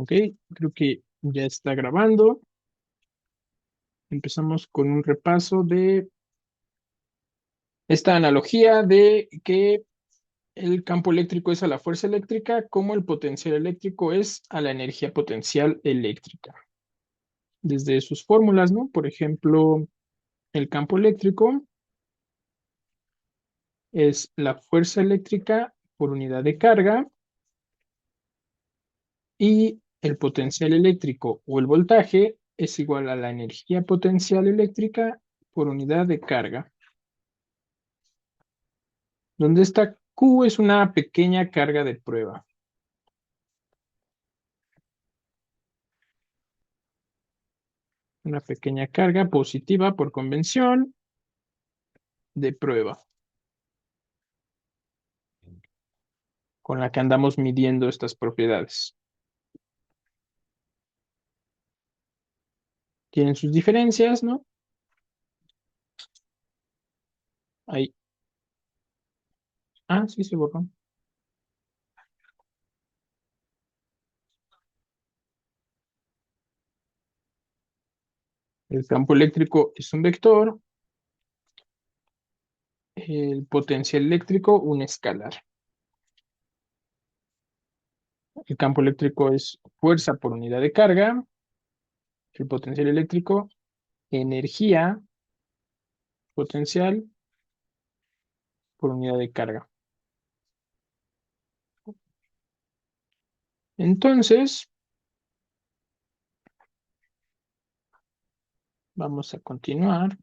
Ok, creo que ya está grabando. Empezamos con un repaso de esta analogía de que el campo eléctrico es a la fuerza eléctrica, como el potencial eléctrico es a la energía potencial eléctrica. Desde sus fórmulas, ¿no? Por ejemplo, el campo eléctrico es la fuerza eléctrica por unidad de carga y el potencial eléctrico o el voltaje es igual a la energía potencial eléctrica por unidad de carga, donde esta Q es una pequeña carga de prueba. Una pequeña carga positiva por convención de prueba, con la que andamos midiendo estas propiedades. Tienen sus diferencias, ¿no? Ahí. Ah, sí, se borró. El campo eléctrico es un vector, el potencial eléctrico un escalar. El campo eléctrico es fuerza por unidad de carga, el potencial eléctrico energía potencial por unidad de carga. Entonces, vamos a continuar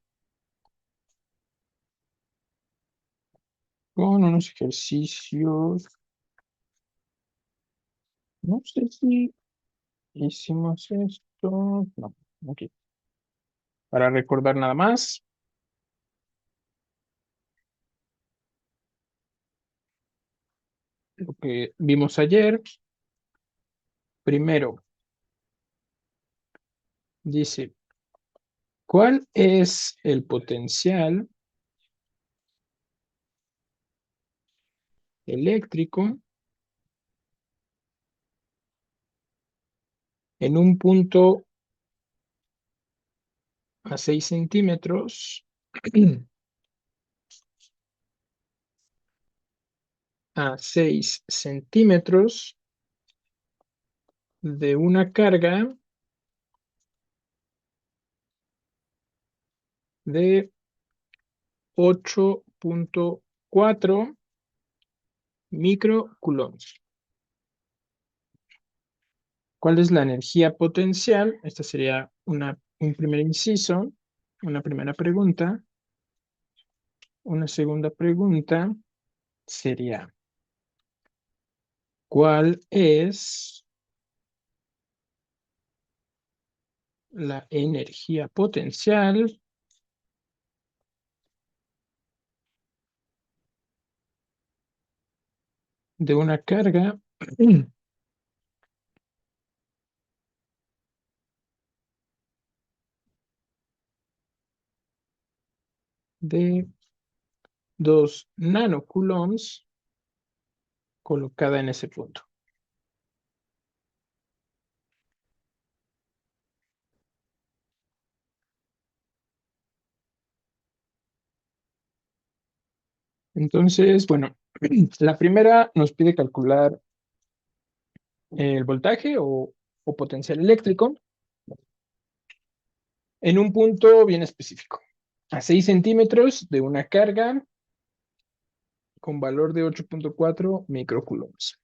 con unos ejercicios. No sé si hicimos esto. No, ok. Para recordar nada más, lo que vimos ayer. Primero, dice, ¿cuál es el potencial eléctrico en un punto a 6 centímetros a 6 centímetros de una carga de 8.4 microcoulombs? ¿Cuál es la energía potencial? Esta sería un primer inciso, una primera pregunta. Una segunda pregunta sería, ¿cuál es la energía potencial de una carga de 2 nanocoulombs colocada en ese punto? Entonces, bueno, la primera nos pide calcular el voltaje o potencial eléctrico en un punto bien específico, a 6 centímetros de una carga con valor de 8.4 microcoulombs.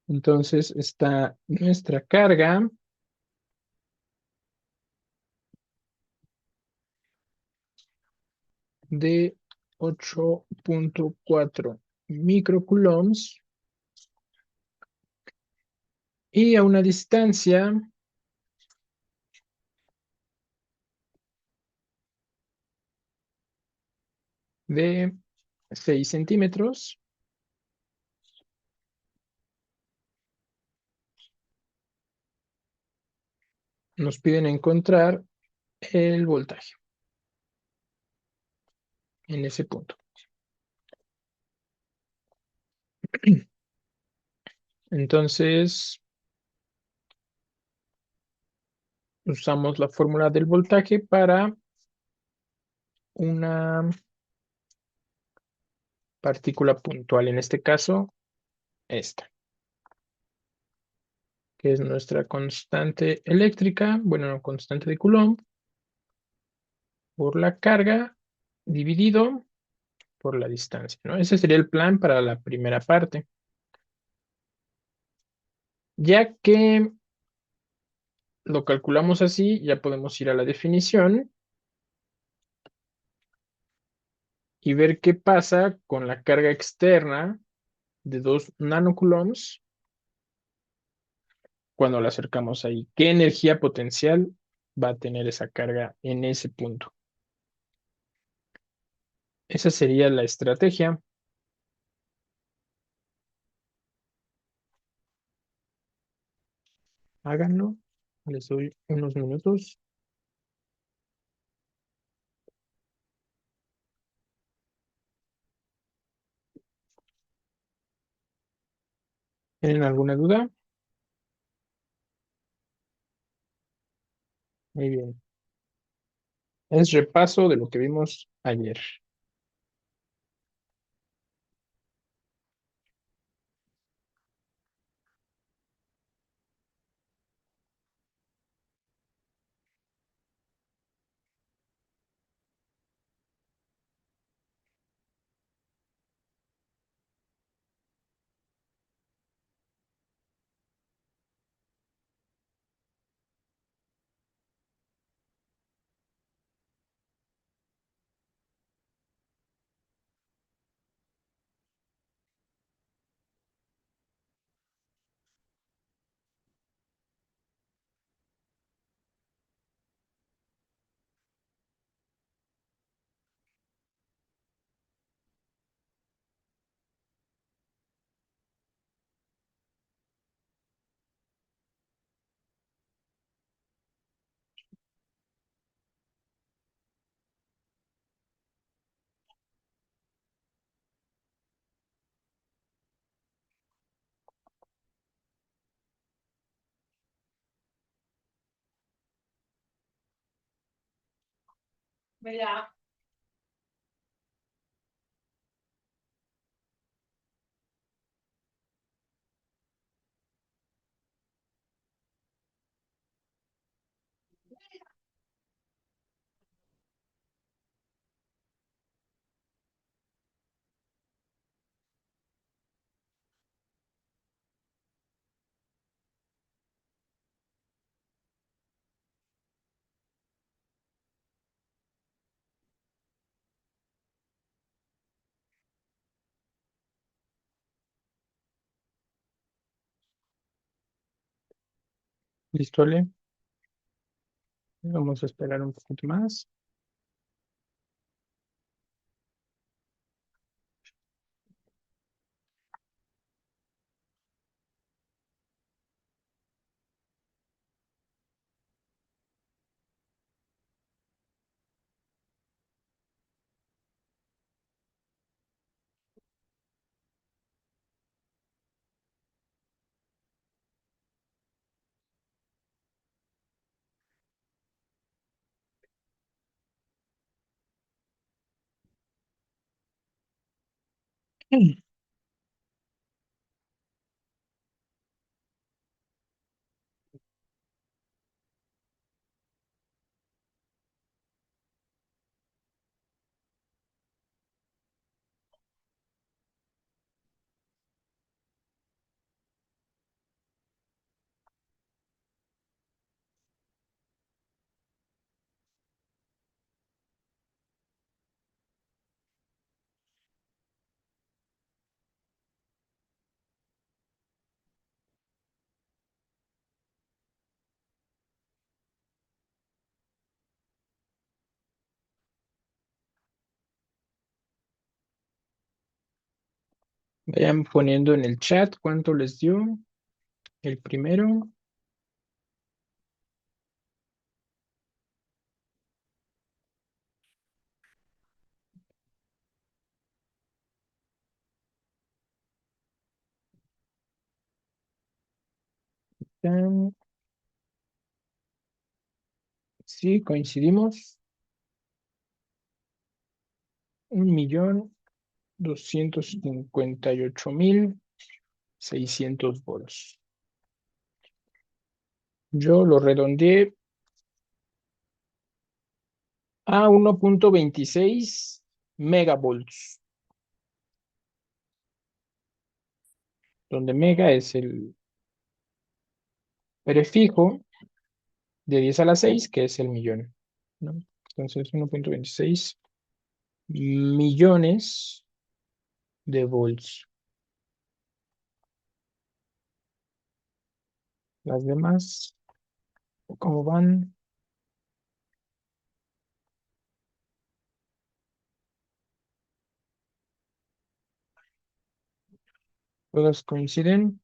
Entonces está nuestra carga de 8.4 microcoulombs y a una distancia de 6 centímetros. Nos piden encontrar el voltaje en ese punto. Entonces, usamos la fórmula del voltaje para una partícula puntual, en este caso, esta, que es nuestra constante eléctrica, bueno, no, constante de Coulomb, por la carga dividido por la distancia, ¿no? Ese sería el plan para la primera parte. Ya que lo calculamos así, ya podemos ir a la definición y ver qué pasa con la carga externa de 2 nanocoulombs cuando la acercamos ahí. ¿Qué energía potencial va a tener esa carga en ese punto? Esa sería la estrategia. Háganlo. Les doy unos minutos. ¿Tienen alguna duda? Muy bien. Es repaso de lo que vimos ayer. ¿Listo, Ale? Vamos a esperar un poquito más. Vayan poniendo en el chat cuánto les dio el primero. Tan. Sí, coincidimos. 1.258.600 volts. Yo lo redondeé a 1.26 megavolts, donde mega es el prefijo de 10 a la 6, que es el millón, ¿no? Entonces, 1.26 millones de volts. Las demás, ¿cómo van? Todas coinciden.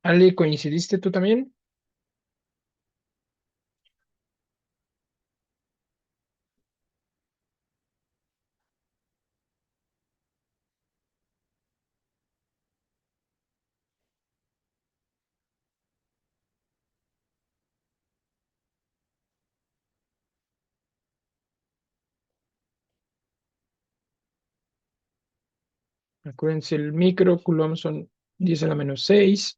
Ale, ¿coincidiste tú también? Acuérdense, el micro coulomb son 10 a la menos 6.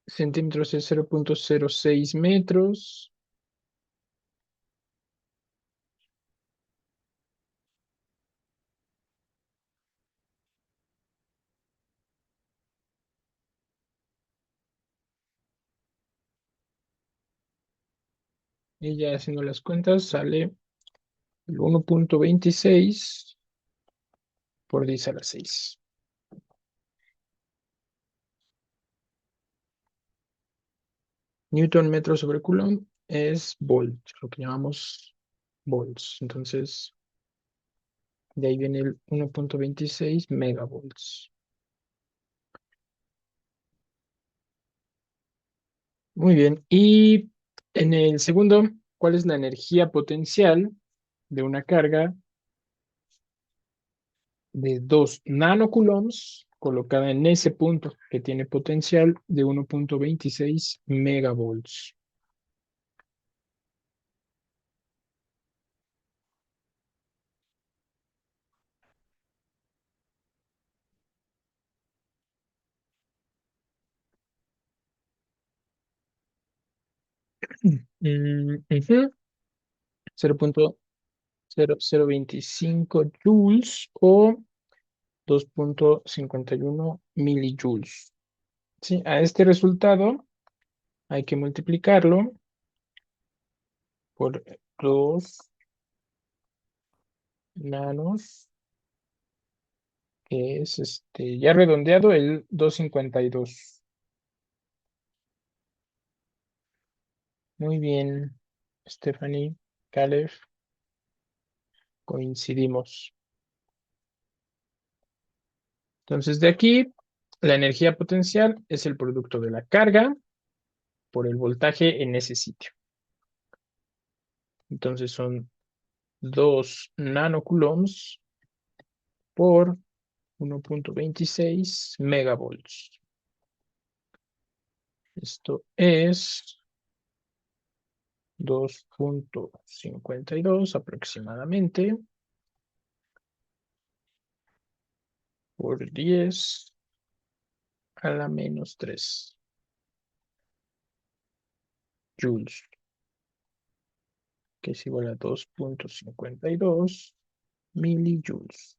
Centímetros es 0.06 metros. Y ya haciendo las cuentas sale el 1.26 por 10 a la 6. Newton metro sobre coulomb es volt, lo que llamamos volts. Entonces, de ahí viene el 1.26 megavolts. Muy bien. Y en el segundo, ¿cuál es la energía potencial de una carga de 2 nanocoulombs colocada en ese punto que tiene potencial de 1.26 megavolts? Ujú. 0.0025 joules o 2.51 milijoules. Sí, a este resultado hay que multiplicarlo por 2 nanos, que es ya redondeado el 252. Muy bien, Stephanie, Caleb, coincidimos. Entonces, de aquí, la energía potencial es el producto de la carga por el voltaje en ese sitio. Entonces, son 2 nanocoulombs por 1.26 megavolts. Esto es 2.52 aproximadamente por 10 a la menos 3 joules, que es igual a 2.52 milijoules.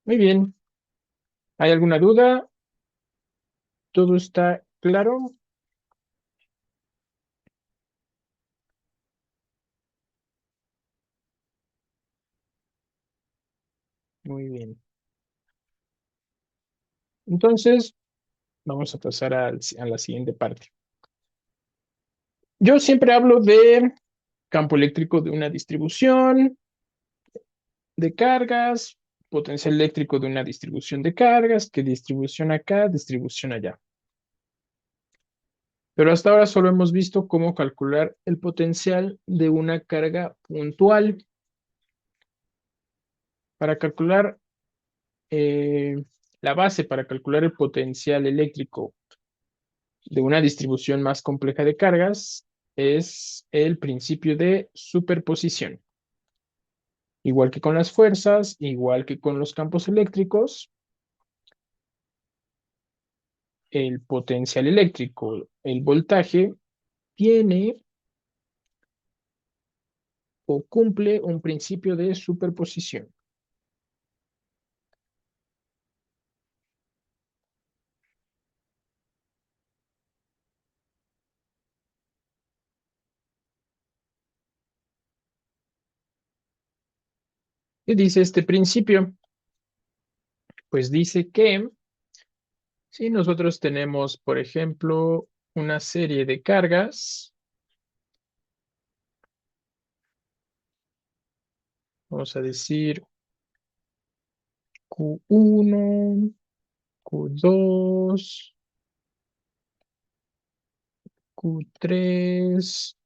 Muy bien. ¿Hay alguna duda? ¿Todo está claro? Muy bien. Entonces, vamos a pasar a la siguiente parte. Yo siempre hablo de campo eléctrico de una distribución de cargas, potencial eléctrico de una distribución de cargas, que distribución acá, distribución allá. Pero hasta ahora solo hemos visto cómo calcular el potencial de una carga puntual. Para calcular la base para calcular el potencial eléctrico de una distribución más compleja de cargas es el principio de superposición. Igual que con las fuerzas, igual que con los campos eléctricos, el potencial eléctrico, el voltaje, tiene o cumple un principio de superposición. ¿Qué dice este principio? Pues dice que si nosotros tenemos, por ejemplo, una serie de cargas, vamos a decir Q1, Q2, Q3,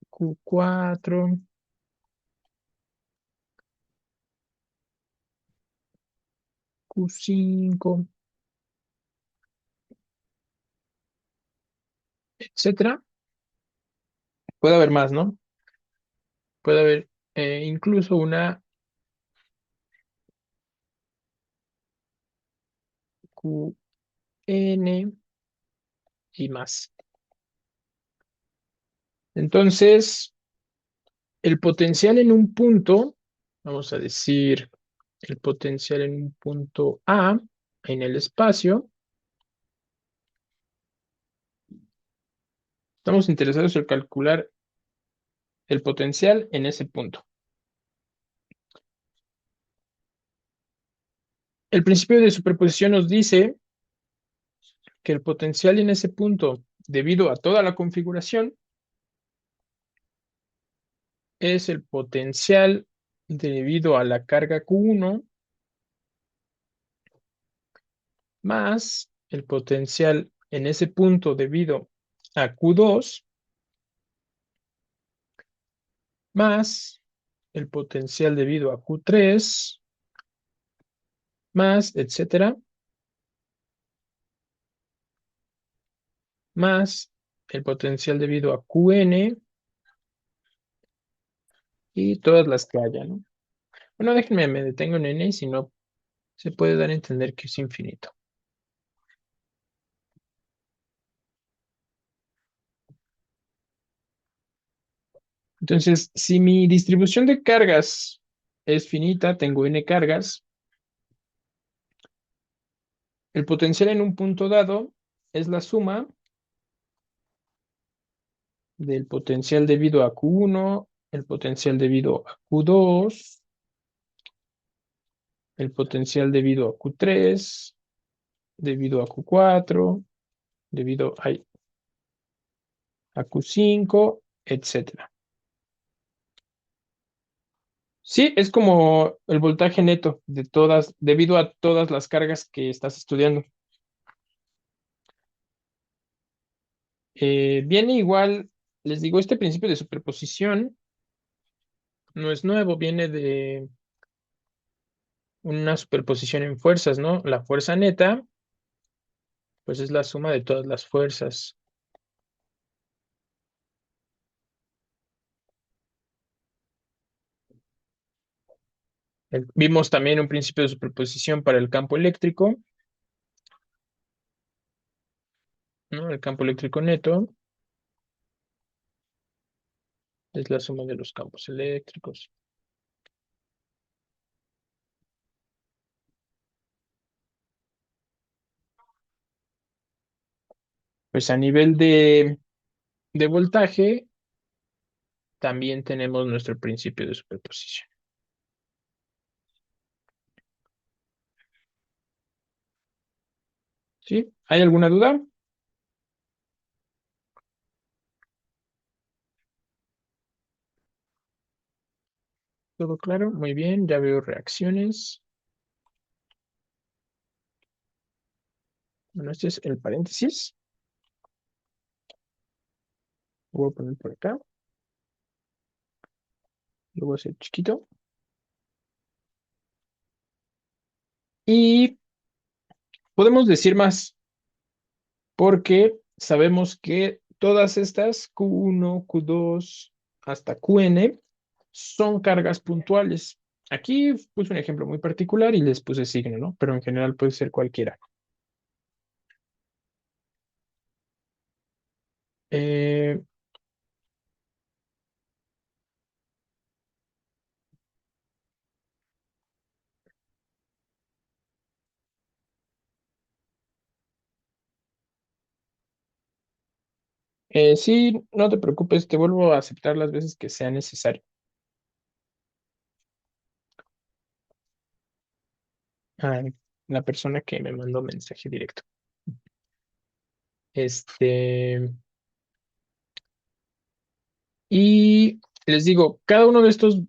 Q4, Q5, etcétera. Puede haber más, ¿no? Puede haber incluso una QN y más. Entonces, el potencial en un punto, vamos a decir, el potencial en un punto A en el espacio, estamos interesados en calcular el potencial en ese punto. El principio de superposición nos dice que el potencial en ese punto, debido a toda la configuración, es el potencial debido a la carga Q1 más el potencial en ese punto debido a Q2 más el potencial debido a Q3 más, etcétera, más el potencial debido a QN y todas las que haya, ¿no? Bueno, déjenme, me detengo en N y si no, se puede dar a entender que es infinito. Entonces, si mi distribución de cargas es finita, tengo n cargas, el potencial en un punto dado es la suma del potencial debido a Q1, el potencial debido a Q2, el potencial debido a Q3, debido a Q4, debido a Q5, etcétera. Sí, es como el voltaje neto de todas, debido a todas las cargas que estás estudiando. Viene igual, les digo, este principio de superposición no es nuevo, viene de una superposición en fuerzas, ¿no? La fuerza neta, pues es la suma de todas las fuerzas. Vimos también un principio de superposición para el campo eléctrico, ¿no? El campo eléctrico neto es la suma de los campos eléctricos. Pues a nivel de voltaje, también tenemos nuestro principio de superposición. ¿Sí? ¿Hay alguna duda? ¿Todo claro? Muy bien, ya veo reacciones. Bueno, este es el paréntesis. Lo voy a poner por acá. Lo voy a hacer chiquito. Y podemos decir más, porque sabemos que todas estas Q1, Q2 hasta Qn son cargas puntuales. Aquí puse un ejemplo muy particular y les puse signo, ¿no? Pero en general puede ser cualquiera. Eh, sí, no te preocupes, te vuelvo a aceptar las veces que sea necesario. Ah, la persona que me mandó mensaje directo. Este, y les digo, cada uno de estos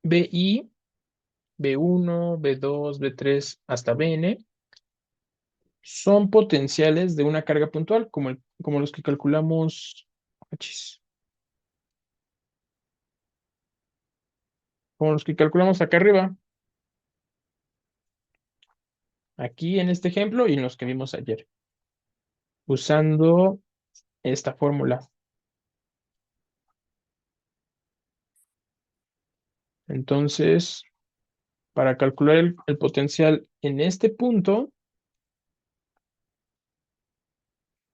BI, B1, B2, B3 hasta Bn son potenciales de una carga puntual, como los que calculamos, achis, como los que calculamos acá arriba, aquí en este ejemplo y en los que vimos ayer, usando esta fórmula. Entonces, para calcular el potencial en este punto,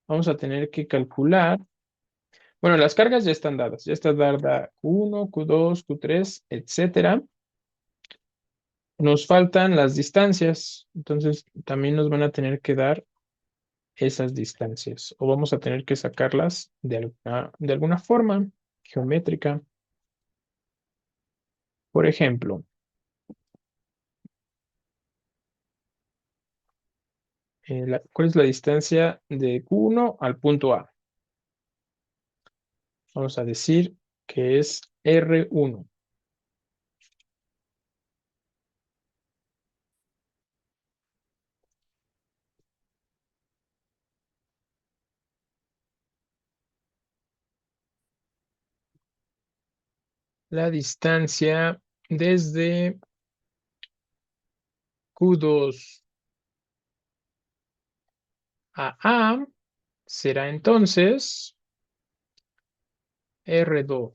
vamos a tener que calcular, bueno, las cargas ya está dada Q1, Q2, Q3, etcétera. Nos faltan las distancias, entonces también nos van a tener que dar esas distancias o vamos a tener que sacarlas de alguna forma geométrica. Por ejemplo, ¿cuál es la distancia de Q1 al punto A? Vamos a decir que es R1. La distancia desde Q2 a A será entonces R2.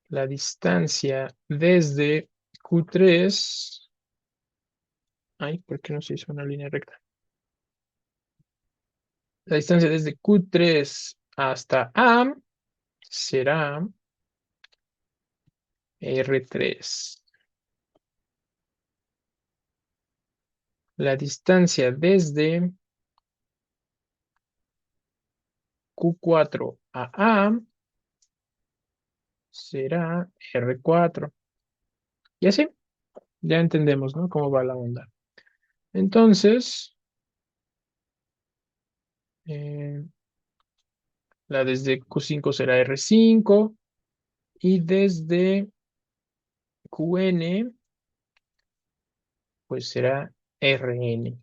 La distancia desde Q3, ay, ¿por qué no se hizo una línea recta? La distancia desde Q3 hasta A será R3. La distancia desde Q4 a A será R4. Y así, ya entendemos, ¿no? Cómo va la onda. Entonces, eh, la desde Q5 será R5 y desde Qn, pues será Rn.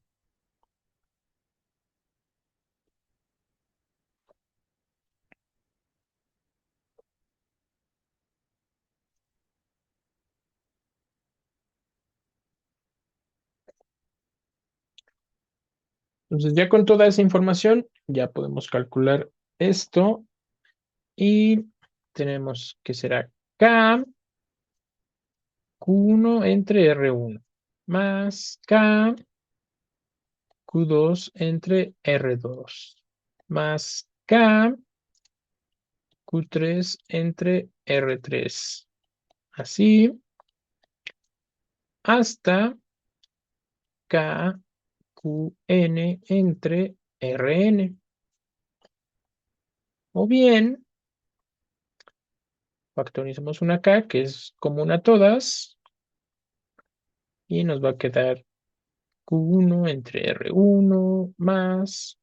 Entonces, ya con toda esa información, ya podemos calcular esto y tenemos que será K Q1 entre R1 más K Q2 entre R2 más K Q3 entre R3. Así hasta K Qn entre Rn. O bien, factorizamos una K que es común a todas y nos va a quedar Q1 entre R1 más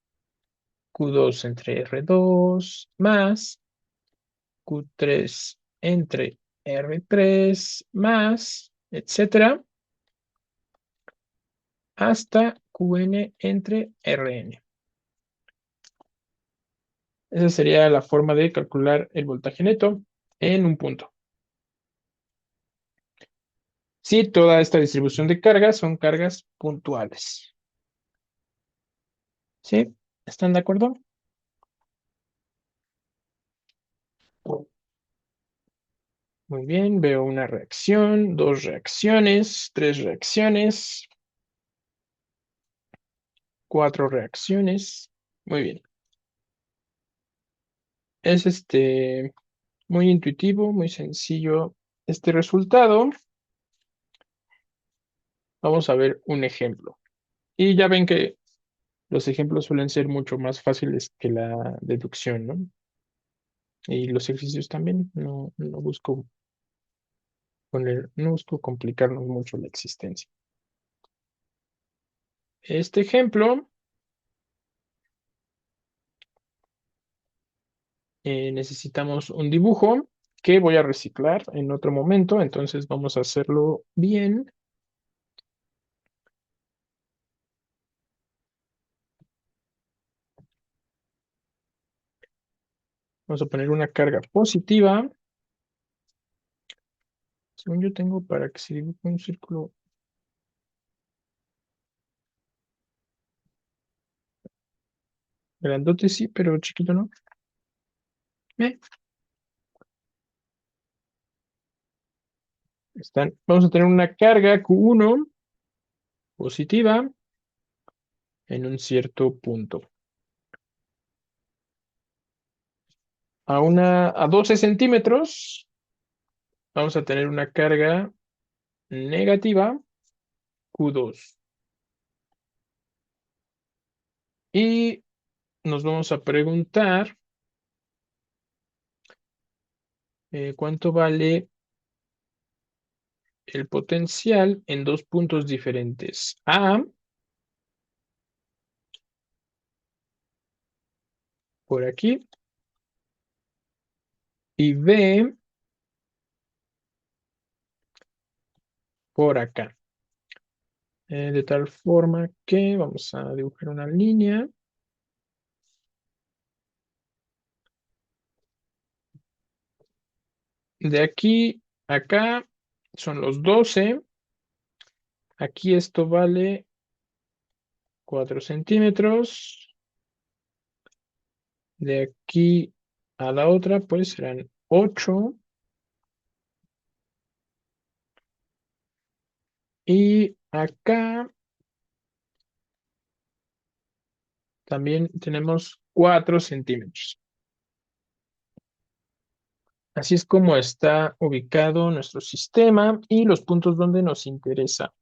Q2 entre R2 más Q3 entre R3 más, etcétera, hasta Qn entre Rn. Esa sería la forma de calcular el voltaje neto en un punto. Sí, toda esta distribución de cargas son cargas puntuales. ¿Sí? ¿Están de acuerdo? Muy bien, veo una reacción, dos reacciones, tres reacciones, cuatro reacciones. Muy bien. Es muy intuitivo, muy sencillo este resultado. Vamos a ver un ejemplo. Y ya ven que los ejemplos suelen ser mucho más fáciles que la deducción, ¿no? Y los ejercicios también. No busco no busco complicarnos mucho la existencia. Este ejemplo necesitamos un dibujo que voy a reciclar en otro momento, entonces vamos a hacerlo bien. Vamos a poner una carga positiva. Según yo tengo para que se dibuje un círculo grandote, sí, pero chiquito no. Eh, Vamos a tener una carga Q1 positiva en un cierto punto. A 12 centímetros vamos a tener una carga negativa Q2. Y nos vamos a preguntar cuánto vale el potencial en dos puntos diferentes. A, por aquí, y B, por acá. De tal forma que vamos a dibujar una línea. De aquí a acá son los 12. Aquí esto vale 4 centímetros. De aquí a la otra, pues serán 8. Y acá también tenemos 4 centímetros. Así es como está ubicado nuestro sistema y los puntos donde nos interesa.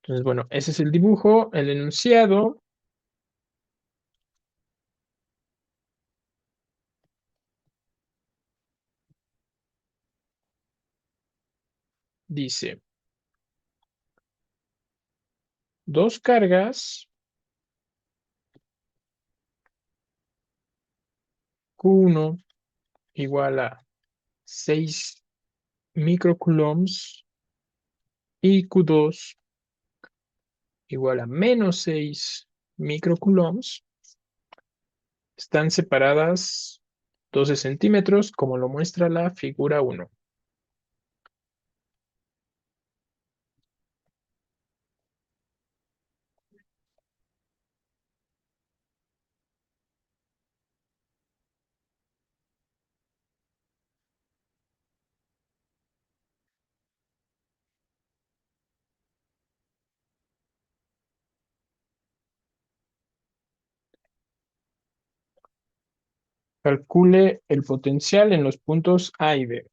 Entonces, bueno, ese es el dibujo, el enunciado. Dice, dos cargas Q1 igual a 6 microcoulombs y Q2 igual a menos 6 microcoulombs. Están separadas 12 centímetros, como lo muestra la figura 1. Calcule el potencial en los puntos A y B.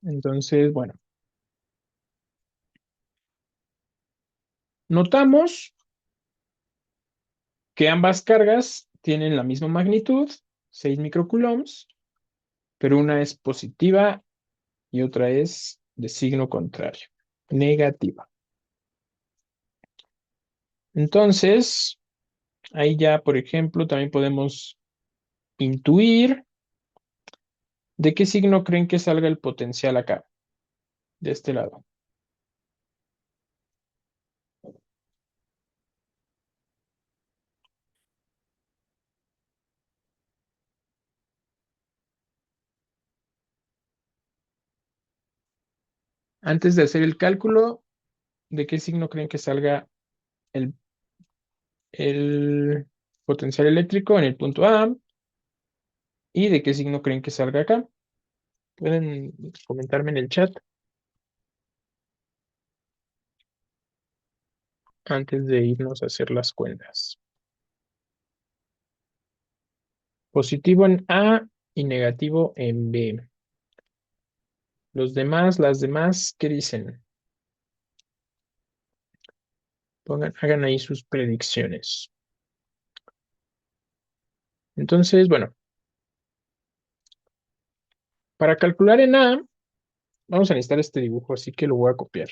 Entonces, bueno, notamos que ambas cargas tienen la misma magnitud, 6 microcoulombs, pero una es positiva y otra es de signo contrario, negativa. Entonces, ahí ya, por ejemplo, también podemos intuir de qué signo creen que salga el potencial acá, de este lado. Antes de hacer el cálculo, ¿de qué signo creen que salga el, el potencial eléctrico en el punto A? ¿Y de qué signo creen que salga acá? Pueden comentarme en el chat antes de irnos a hacer las cuentas. Positivo en A y negativo en B. Los demás, las demás, ¿qué dicen? Hagan ahí sus predicciones. Entonces, bueno, para calcular en A, vamos a necesitar este dibujo, así que lo voy a copiar.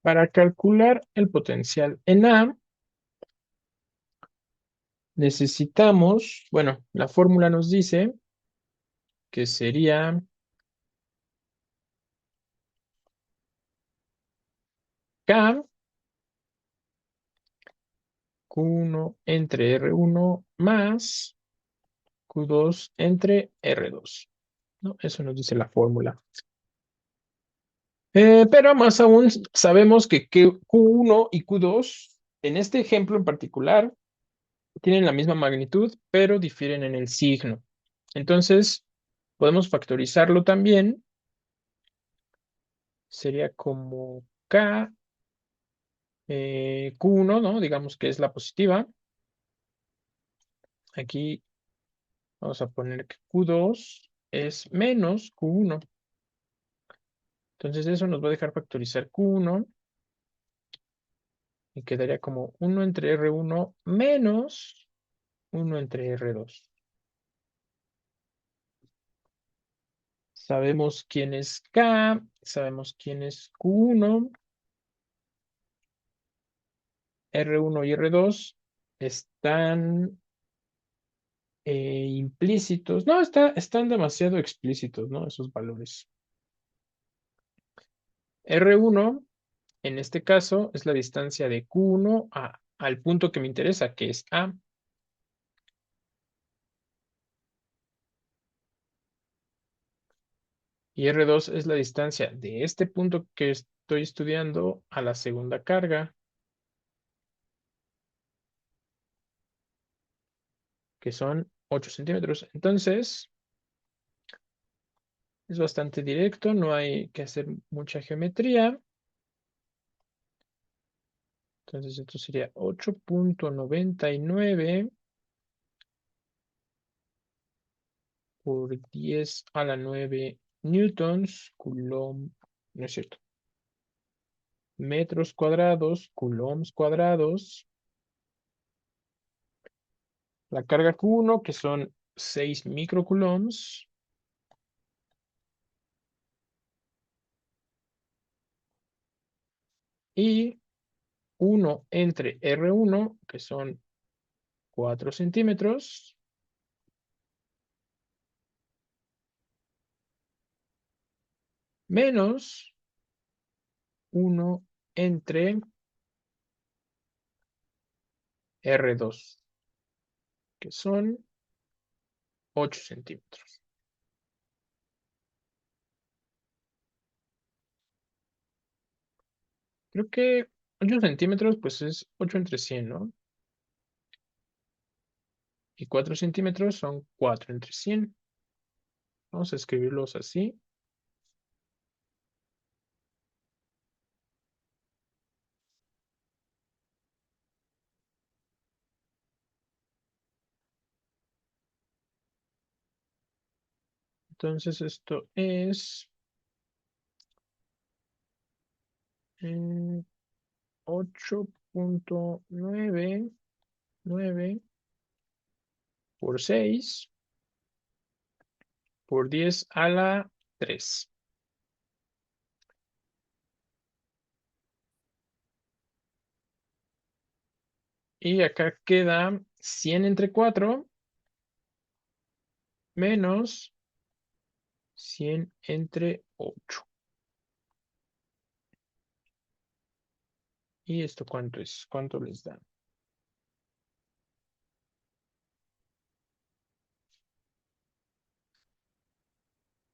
Para calcular el potencial en A, necesitamos, bueno, la fórmula nos dice que sería K Q1 entre R1 más Q2 entre R2. ¿No? Eso nos dice la fórmula. Pero más aún sabemos que Q1 y Q2, en este ejemplo en particular, tienen la misma magnitud, pero difieren en el signo. Entonces, podemos factorizarlo también. Sería como K, Q1, ¿no? Digamos que es la positiva. Aquí vamos a poner que Q2 es menos Q1. Entonces eso nos va a dejar factorizar Q1 y quedaría como 1 entre R1 menos 1 entre R2. Sabemos quién es K, sabemos quién es Q1, R1 y R2 están implícitos. No, están demasiado explícitos, ¿no? Esos valores. R1, en este caso, es la distancia de Q1 al punto que me interesa, que es A. Y R2 es la distancia de este punto que estoy estudiando a la segunda carga, que son 8 centímetros. Entonces, es bastante directo, no hay que hacer mucha geometría. Entonces, esto sería 8.99 por 10 a la 9 newtons, coulomb, no es cierto, metros cuadrados, coulombs cuadrados. La carga Q1, que son 6 microcoulombs, y 1 entre R1, que son 4 centímetros, menos 1 entre R2, que son 8 centímetros. Creo que 8 centímetros, pues es 8 entre 100, ¿no? Y 4 centímetros son 4 entre 100. Vamos a escribirlos así. Entonces esto es 8.99 por 6 por 10 a la 3. Y acá queda 100 entre 4 menos 100 entre 8. ¿Y esto cuánto es? ¿Cuánto les da?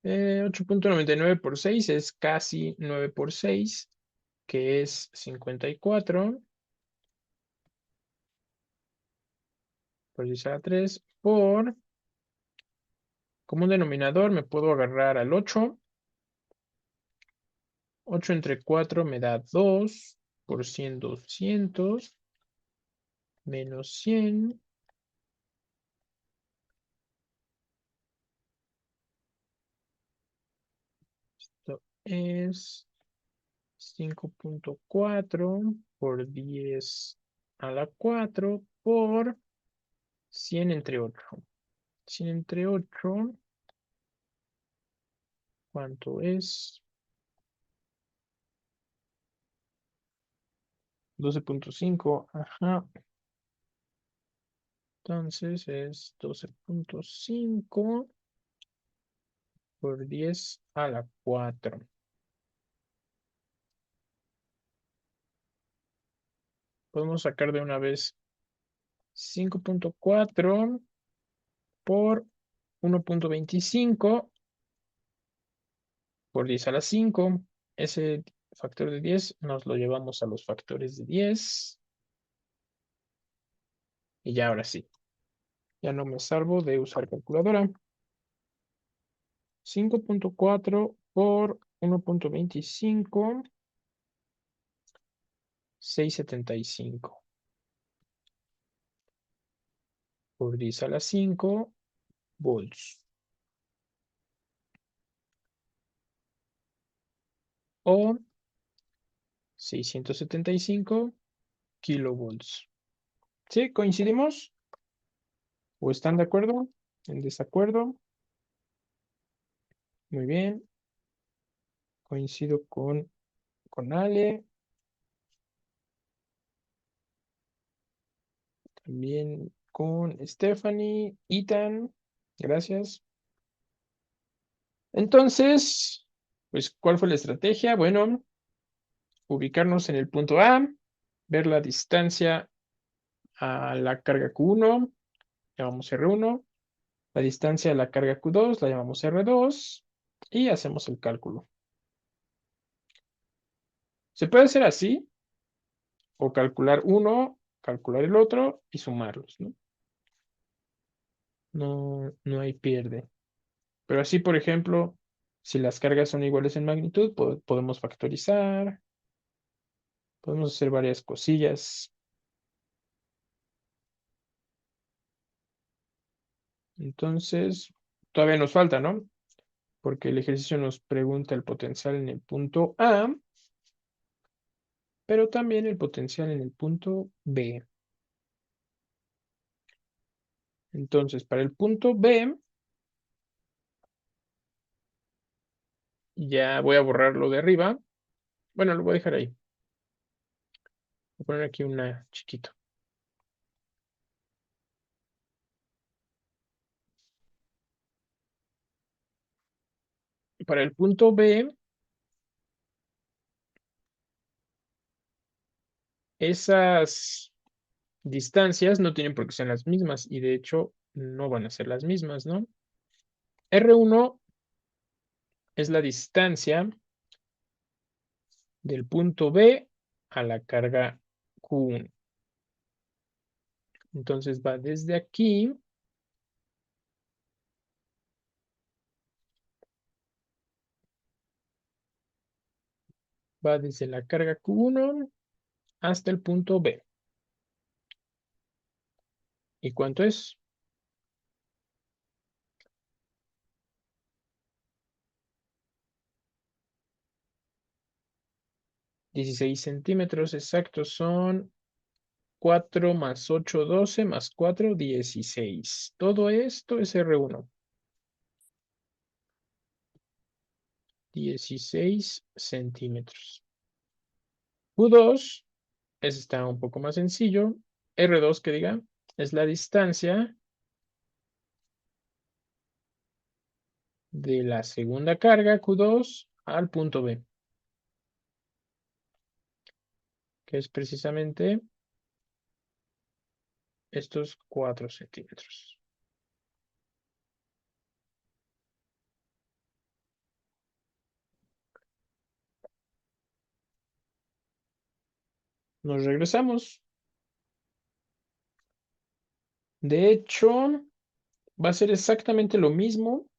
8.99 por 6 es casi 9 por 6, que es 54 por 10 a la 3 por, como un denominador, me puedo agarrar al 8. 8 entre 4 me da 2 por 100, 200 menos 100. Esto es 5.4 por 10 a la 4 por 100 entre 8. 100 entre 8, ¿cuánto es? 12.5. Ajá. Entonces es 12.5 por 10 a la 4. Podemos sacar de una vez 5.4 por 1.25 por 10 a la 5. Ese factor de 10 nos lo llevamos a los factores de 10. Y ya ahora sí, ya no me salvo de usar calculadora. 5.4 por 1.25, 675 por 10 a la 5 volts. O 675 kilovolts. ¿Sí? ¿Coincidimos? ¿O están de acuerdo? ¿En desacuerdo? Muy bien. Coincido con Ale. También con Stephanie. Ethan. Gracias. Entonces, pues, ¿cuál fue la estrategia? Bueno, ubicarnos en el punto A, ver la distancia a la carga Q1, llamamos R1, la distancia a la carga Q2, la llamamos R2, y hacemos el cálculo. Se puede hacer así, o calcular uno, calcular el otro y sumarlos, ¿no? No hay pierde. Pero así, por ejemplo, si las cargas son iguales en magnitud, podemos factorizar, podemos hacer varias cosillas. Entonces, todavía nos falta, ¿no? Porque el ejercicio nos pregunta el potencial en el punto A, pero también el potencial en el punto B. Entonces, para el punto B, ya voy a borrarlo de arriba. Bueno, lo voy a dejar ahí. Voy a poner aquí una chiquito. Para el punto B, esas distancias no tienen por qué ser las mismas y de hecho no van a ser las mismas, ¿no? R1 es la distancia del punto B a la carga Q1. Entonces va desde aquí va desde la carga Q1 hasta el punto B. ¿Y cuánto es? 16 centímetros exactos son 4 más 8, 12 más 4, 16. Todo esto es R1. 16 centímetros. Q2, ese está un poco más sencillo. R2, que diga, es la distancia de la segunda carga Q2 al punto B, que es precisamente estos 4 centímetros. Nos regresamos. De hecho, va a ser exactamente lo mismo.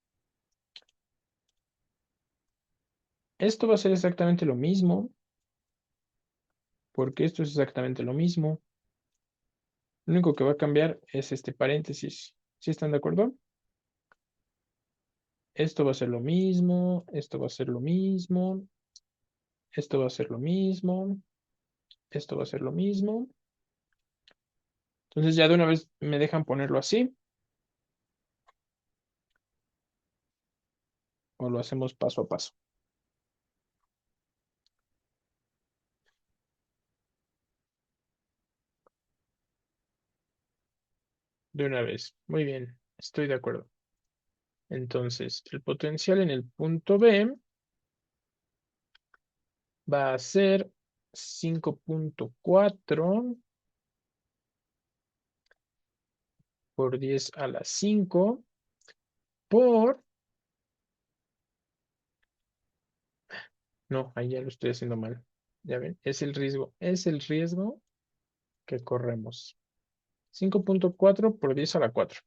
Esto va a ser exactamente lo mismo, porque esto es exactamente lo mismo. Lo único que va a cambiar es este paréntesis. ¿Sí están de acuerdo? Esto va a ser lo mismo, esto va a ser lo mismo, esto va a ser lo mismo, esto va a ser lo mismo. Entonces ya de una vez me dejan ponerlo así o lo hacemos paso a paso. De una vez. Muy bien, estoy de acuerdo. Entonces, el potencial en el punto B va a ser 5.4 por 10 a la 5 por... No, ahí ya lo estoy haciendo mal. Ya ven, es el riesgo que corremos. 5.4 por 10 a la 4.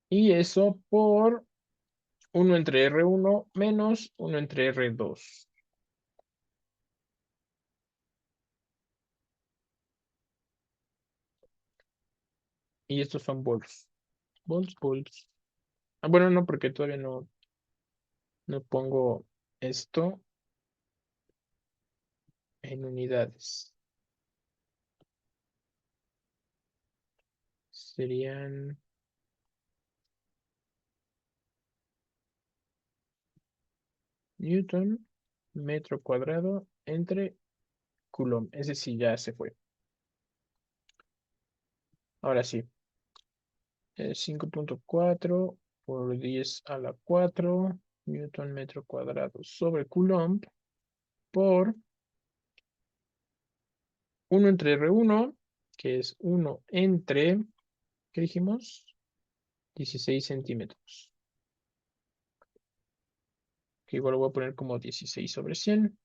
Y eso por 1 entre R1 menos 1 entre R2. Y estos son volts. Volts, volts. Ah, bueno, no, porque todavía no pongo esto en unidades. Serían Newton, metro cuadrado entre Coulomb. Ese sí ya se fue. Ahora sí. 5.4 por 10 a la 4 Newton metro cuadrado sobre Coulomb por 1 entre R1, que es 1 entre, ¿qué dijimos? 16 centímetros. Que igual lo voy a poner como 16 sobre 100.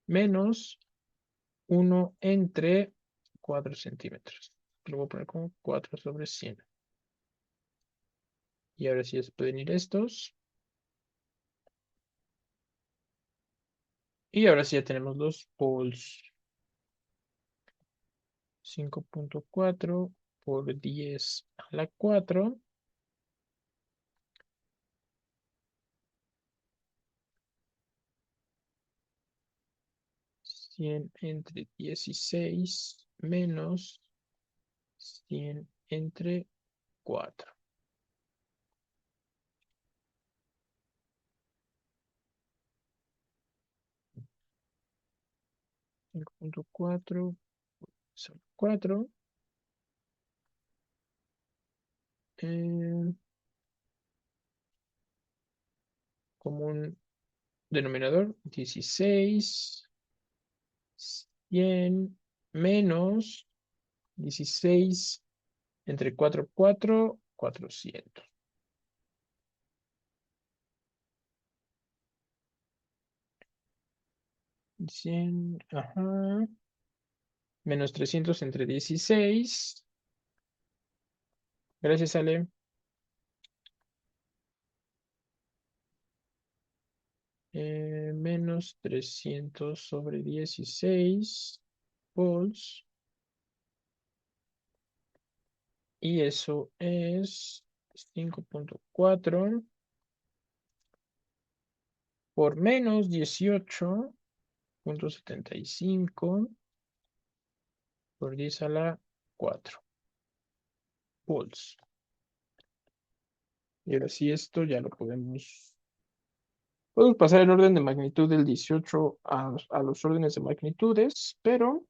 Menos 1 entre 4 centímetros. Lo voy a poner como 4 sobre 100. Y ahora sí se pueden ir estos. Y ahora sí ya tenemos los poles. 5.4 por 10 a la 4. 100 entre 16 menos 100 entre 4. 5.4 sobre 4. Como un denominador, 16, 100 menos 16 entre 4, 4, 400. 100, ajá. Menos 300 entre 16. Gracias, Ale. Menos 300 sobre 16 volts. Y eso es 5.4 por menos 18.75 por 10 a la 4 volts. Y ahora sí, esto ya lo podemos pasar el orden de magnitud del 18 a los órdenes de magnitudes, pero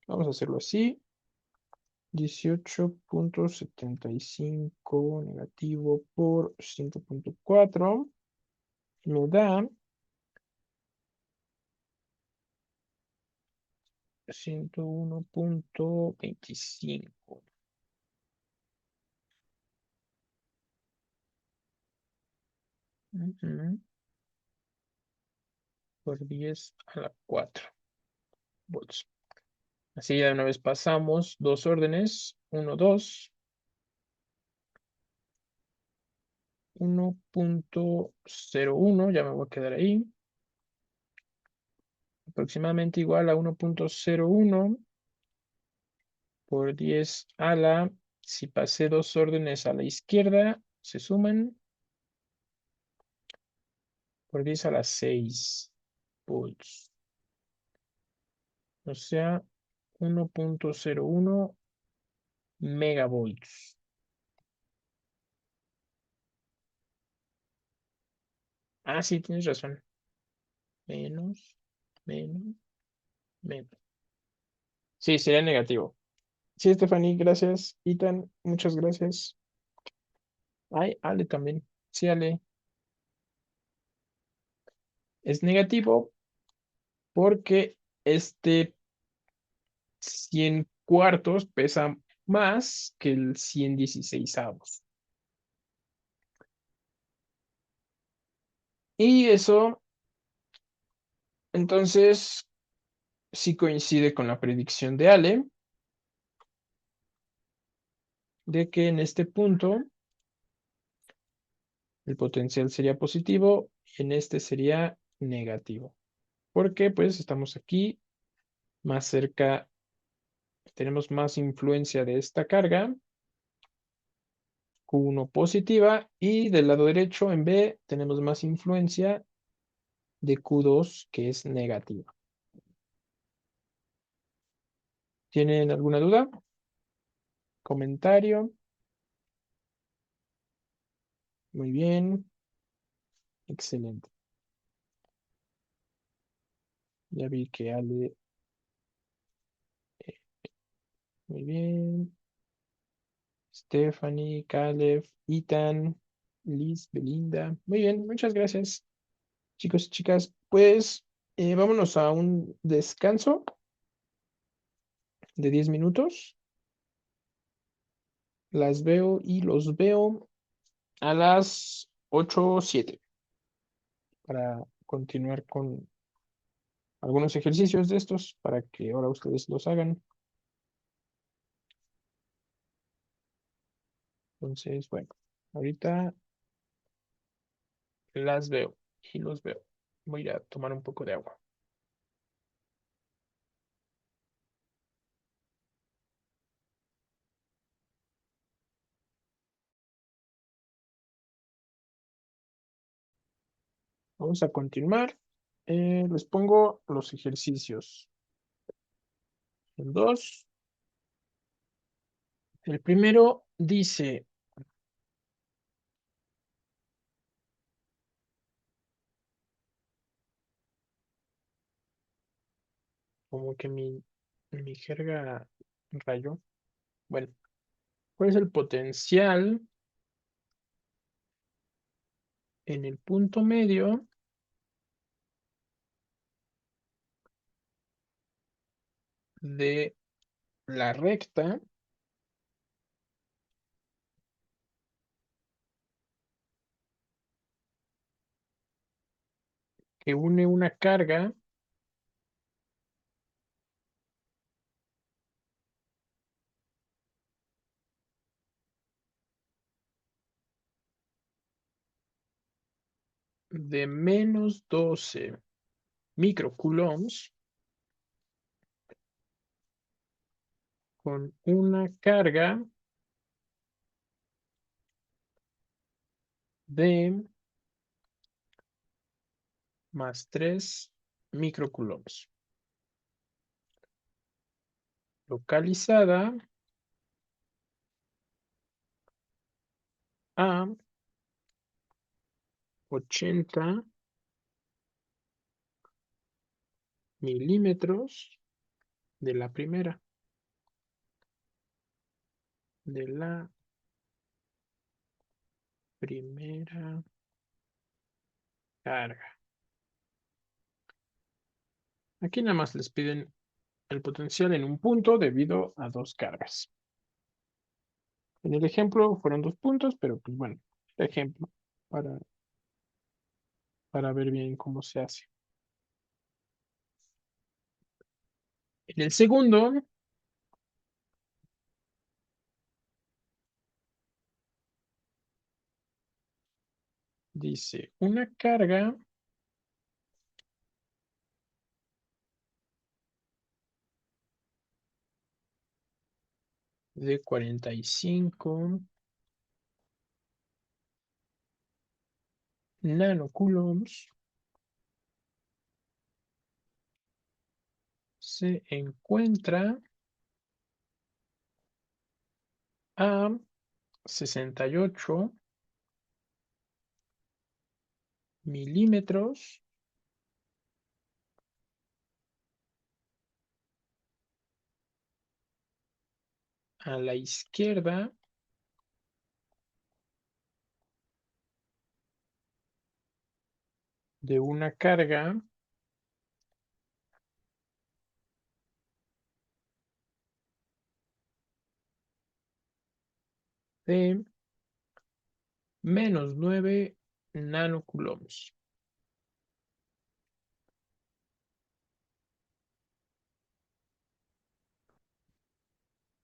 vamos a hacerlo así. 18.75 negativo por 5.4 me da 101.25. Ujú. Por 10 a la 4 volts. Así ya de una vez pasamos dos órdenes, 1, 2, 1.01, ya me voy a quedar ahí, aproximadamente igual a 1.01 por 10 a la, si pasé dos órdenes a la izquierda, se suman por 10 a la 6 volts, o sea, 1.01 megavolts. Ah, sí, tienes razón. Menos, menos, menos. Sí, sería negativo. Sí, Stephanie, gracias. Ethan, muchas gracias. Ay, Ale también. Sí, Ale, es negativo porque este 100 cuartos pesa más que el 116avos. Y eso, entonces, sí coincide con la predicción de Ale, de que en este punto el potencial sería positivo y en este sería negativo. Porque pues estamos aquí más cerca, tenemos más influencia de esta carga, Q1 positiva, y del lado derecho en B tenemos más influencia de Q2 que es negativa. ¿Tienen alguna duda? ¿Comentario? Muy bien, excelente. Ya vi que Ale, muy bien. Stephanie, Caleb, Ethan, Liz, Belinda. Muy bien, muchas gracias, chicos y chicas. Pues vámonos a un descanso de 10 minutos. Las veo y los veo a las 8:07 para continuar con algunos ejercicios de estos para que ahora ustedes los hagan. Entonces, bueno, ahorita las veo y los veo. Voy a tomar un poco de agua. Vamos a continuar. Les pongo los ejercicios. En dos. El primero dice, como que mi jerga rayó. Bueno, ¿cuál es el potencial en el punto medio de la recta que une una carga de menos 12 microcoulombs con una carga de más 3 microcoulombs. Localizada a 80 milímetros de la primera, de la primera carga. Aquí nada más les piden el potencial en un punto debido a dos cargas. En el ejemplo fueron 2 puntos, pero pues bueno, ejemplo para, para ver bien cómo se hace. En el segundo, dice una carga de 45 nanocoulombs se encuentra a 68 milímetros a la izquierda de una carga de menos 9 nanocoulombs.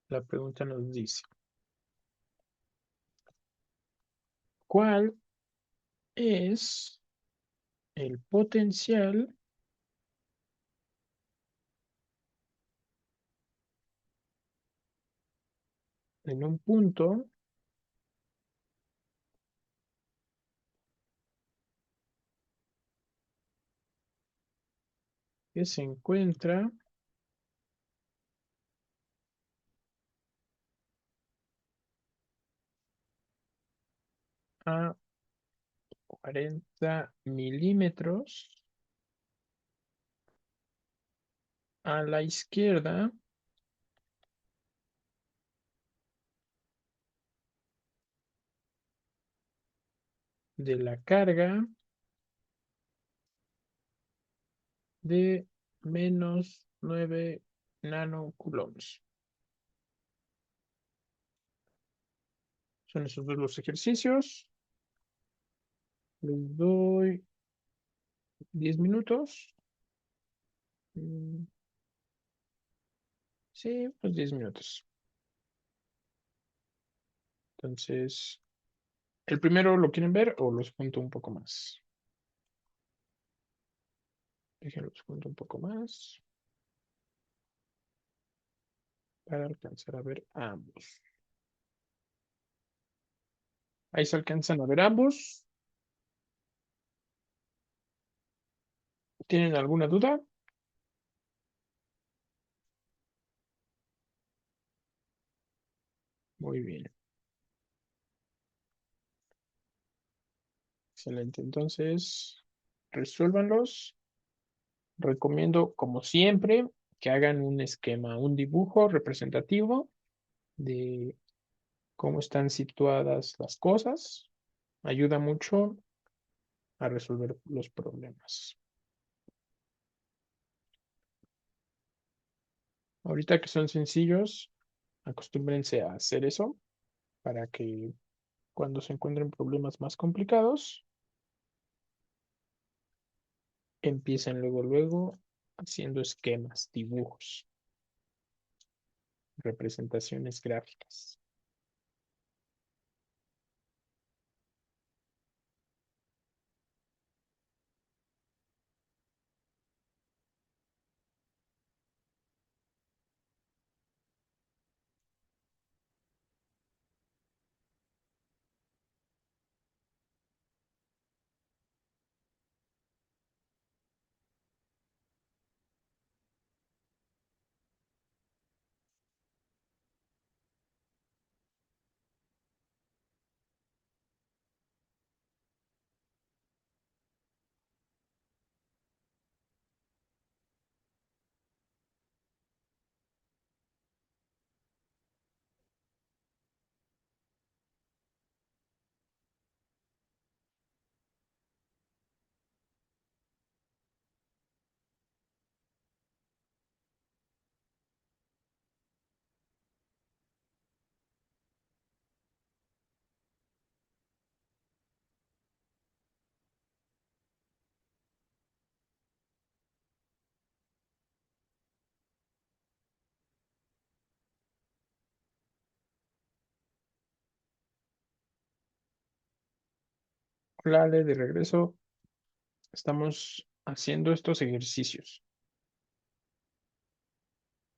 La pregunta nos dice, ¿cuál es el potencial en un punto que se encuentra a 40 milímetros a la izquierda de la carga de menos 9 nanocoulombs? Son esos dos los ejercicios. Les doy 10 minutos. Mm, Sí, pues 10 minutos. Entonces, ¿el primero lo quieren ver o los junto un poco más? Déjenlos junto un poco más para alcanzar a ver a ambos. Ahí se alcanzan a ver ambos. ¿Tienen alguna duda? Muy bien. Excelente. Entonces, resuélvanlos. Recomiendo, como siempre, que hagan un esquema, un dibujo representativo de cómo están situadas las cosas. Ayuda mucho a resolver los problemas. Ahorita que son sencillos, acostúmbrense a hacer eso para que cuando se encuentren problemas más complicados, empiecen luego haciendo esquemas, dibujos, representaciones gráficas. Hola, Ale, de regreso. Estamos haciendo estos ejercicios.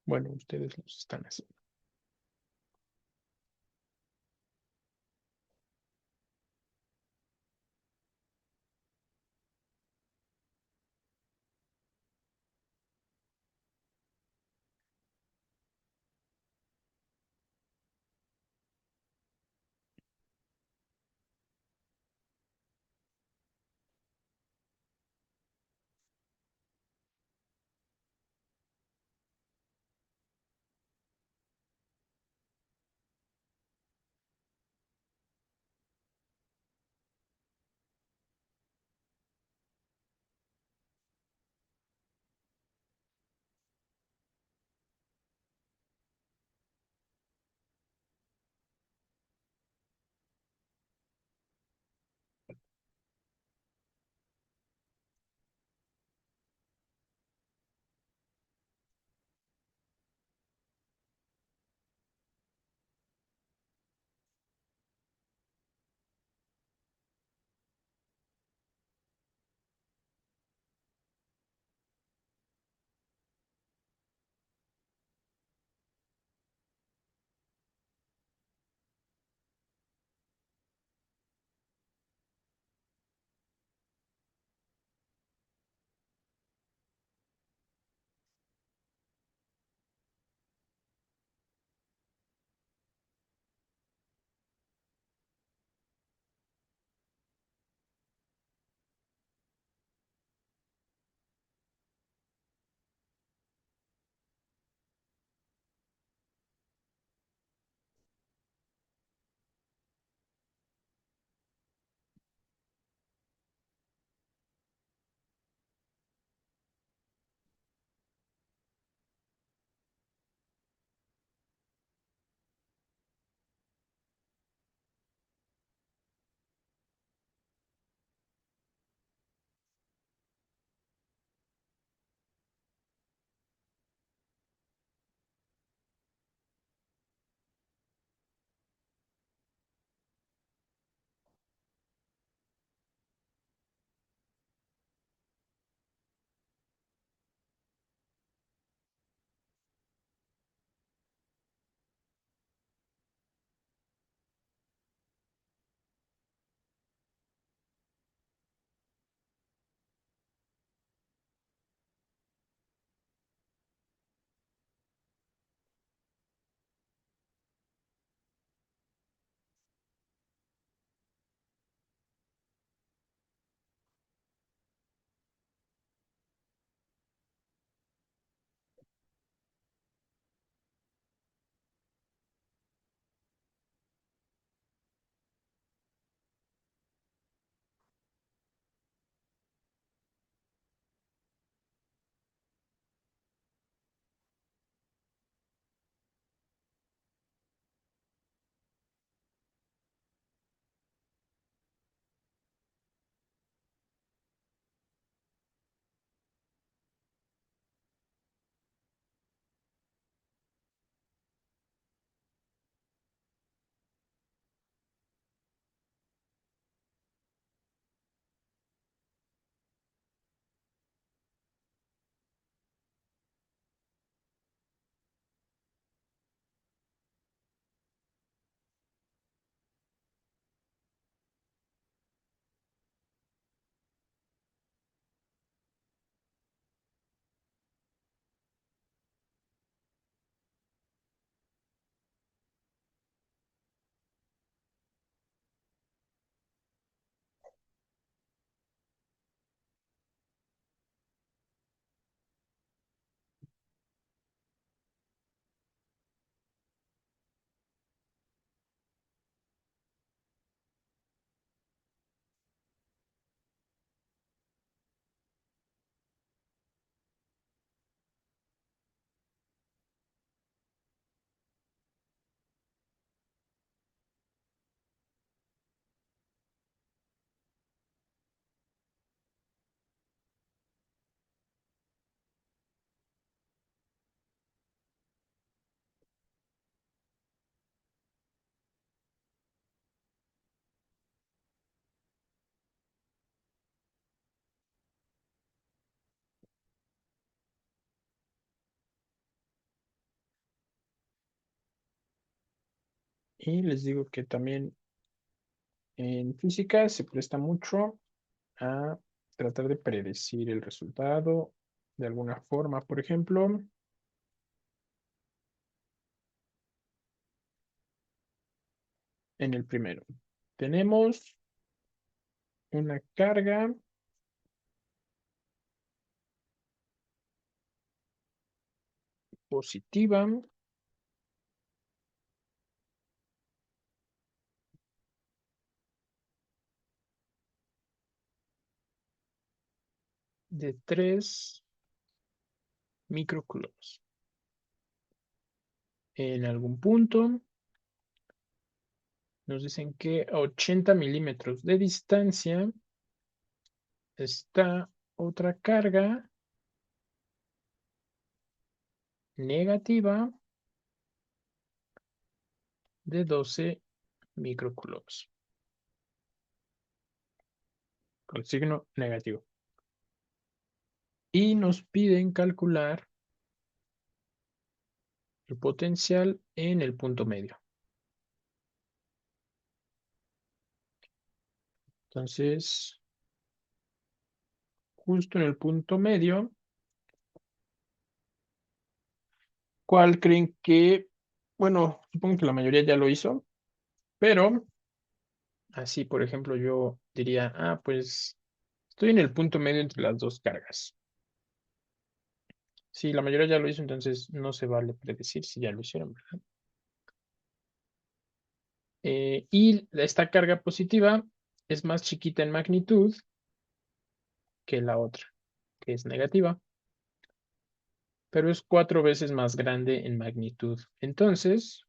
Bueno, ustedes los están haciendo. Y les digo que también en física se presta mucho a tratar de predecir el resultado de alguna forma. Por ejemplo, en el primero, tenemos una carga positiva de 3 microcoulombs. En algún punto nos dicen que a 80 milímetros de distancia está otra carga negativa de 12 microcoulombs con signo negativo. Y nos piden calcular el potencial en el punto medio. Entonces, justo en el punto medio, ¿cuál creen que, bueno, supongo que la mayoría ya lo hizo, pero así, por ejemplo, yo diría, pues estoy en el punto medio entre las dos cargas. Si la mayoría ya lo hizo, entonces no se vale predecir si ya lo hicieron, ¿verdad? Y esta carga positiva es más chiquita en magnitud que la otra, que es negativa, pero es 4 veces más grande en magnitud. Entonces,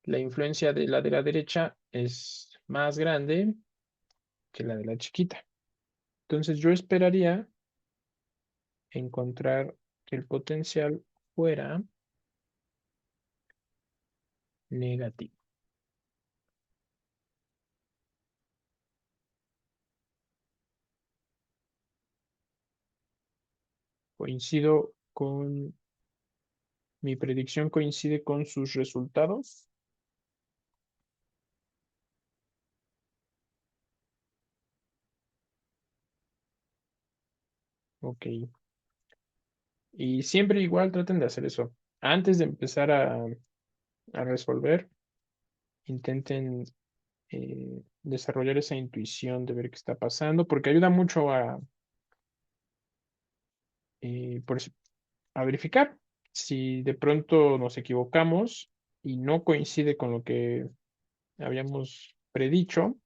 la influencia de la derecha es más grande que la de la chiquita. Entonces, yo esperaría encontrar que el potencial fuera negativo. Coincido con mi predicción, coincide con sus resultados. Ok. Y siempre igual traten de hacer eso. Antes de empezar a resolver, intenten desarrollar esa intuición de ver qué está pasando, porque ayuda mucho por eso, a verificar si de pronto nos equivocamos y no coincide con lo que habíamos predicho,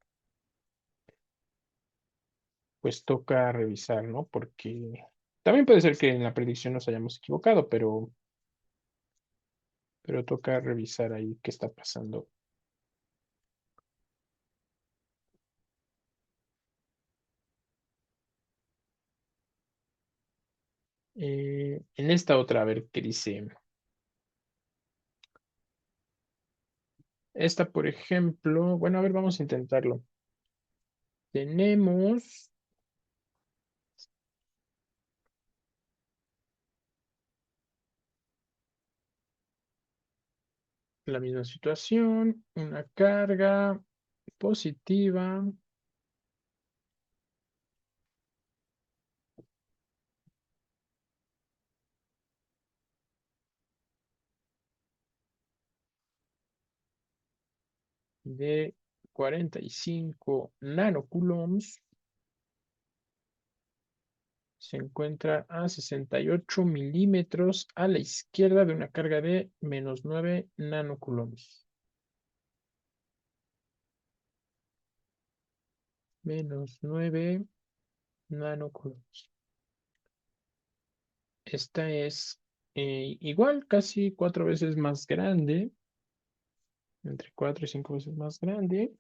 pues toca revisar, ¿no? Porque también puede ser que en la predicción nos hayamos equivocado, pero toca revisar ahí qué está pasando. En esta otra, a ver qué dice. Esta, por ejemplo, bueno, a ver, vamos a intentarlo. Tenemos la misma situación, una carga positiva de 45 nanocoulombs se encuentra a 68 milímetros a la izquierda de una carga de -9 nanocoulombs. -9 nanocoulombs. Esta es igual, casi 4 veces más grande, entre 4 y 5 veces más grande.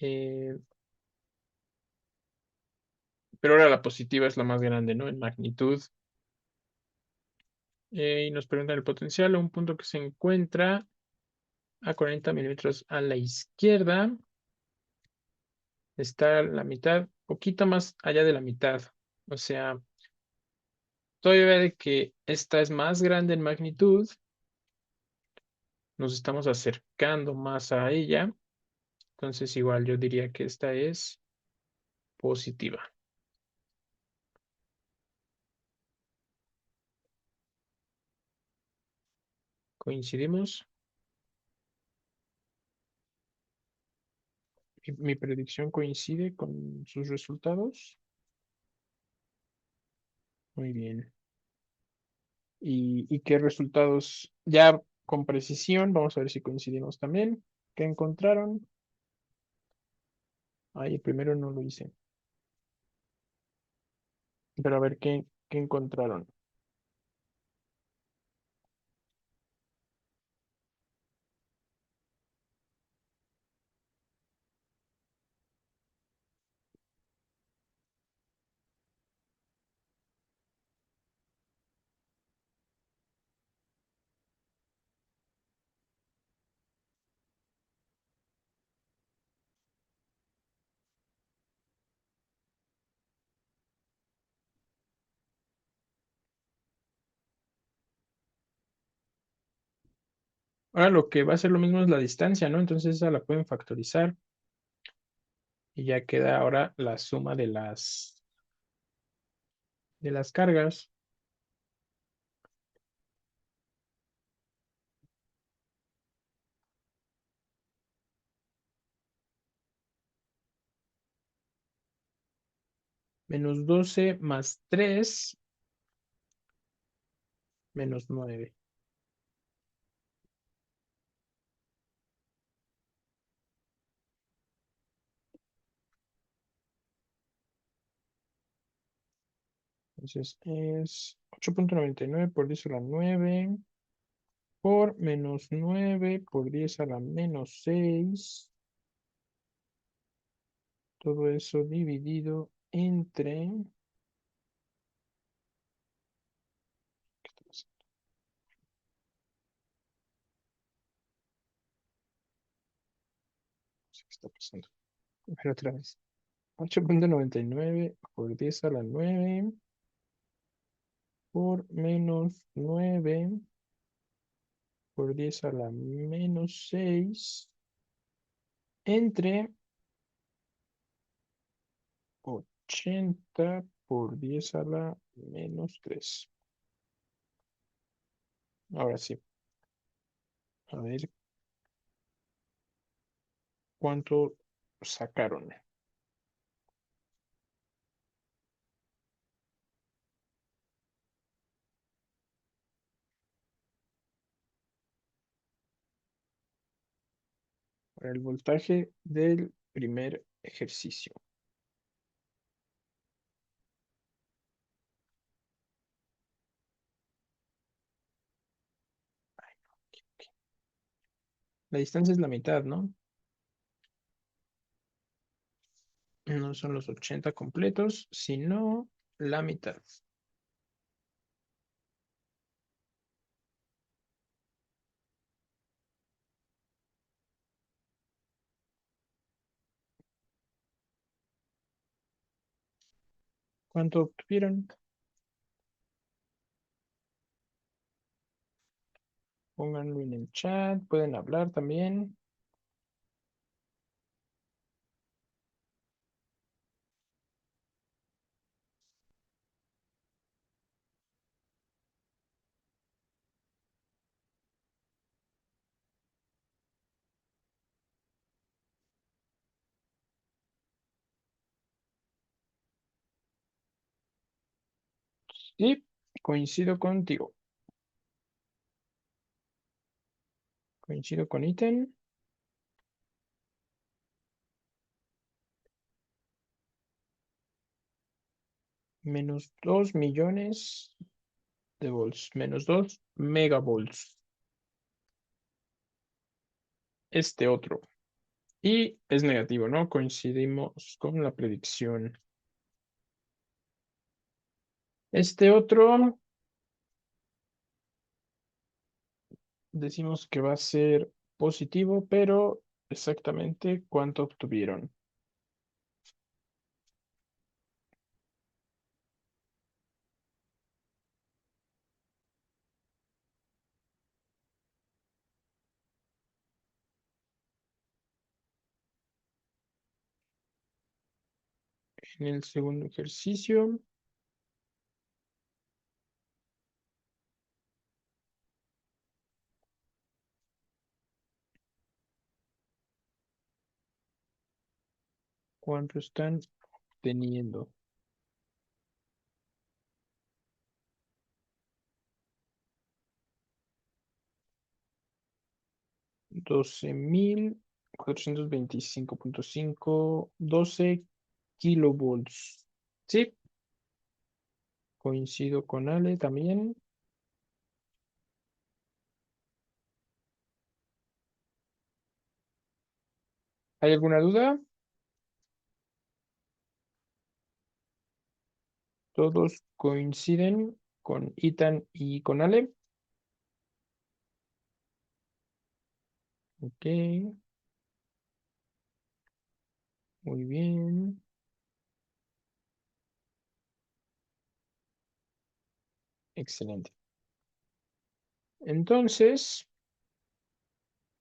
eh, pero ahora la positiva es la más grande, ¿no? En magnitud. Y nos preguntan el potencial a un punto que se encuentra a 40 milímetros a la izquierda. Está la mitad, poquito más allá de la mitad. O sea, todavía de que esta es más grande en magnitud, nos estamos acercando más a ella. Entonces, igual yo diría que esta es positiva. ¿Coincidimos? Mi predicción coincide con sus resultados. Muy bien. ¿Y qué resultados? Ya con precisión, vamos a ver si coincidimos también. ¿Qué encontraron? Ay, el primero no lo hice. Pero a ver qué encontraron. Ahora lo que va a ser lo mismo es la distancia, ¿no? Entonces esa la pueden factorizar y ya queda ahora la suma de las cargas. Menos 12 más 3 menos 9. Entonces es 8.99 por 10 a la 9 por menos 9 por 10 a la menos 6. Todo eso dividido entre... ¿Qué está pasando? No sé qué está pasando. A ver otra vez. 8.99 por 10 a la 9 por menos 9 por 10 a la menos 6 entre 80 por 10 a la menos 3. Ahora sí, a ver cuánto sacaron. Para el voltaje del primer ejercicio. La distancia es la mitad, ¿no? No son los 80 completos, sino la mitad. ¿Cuánto obtuvieron? Pónganlo en el chat, pueden hablar también. Sí, coincido contigo. Coincido con ítem. Menos 2 millones de volts. Menos 2 megavolts. Este otro. Y es negativo, ¿no? Coincidimos con la predicción. Este otro, decimos que va a ser positivo, pero exactamente cuánto obtuvieron. en el segundo ejercicio. ¿Cuánto están teniendo? 12.425.5, 12 kilovolts. Sí, coincido con Ale también. ¿Hay alguna duda? Todos coinciden con Ethan y con Ale. Ok, muy bien. Excelente. Entonces,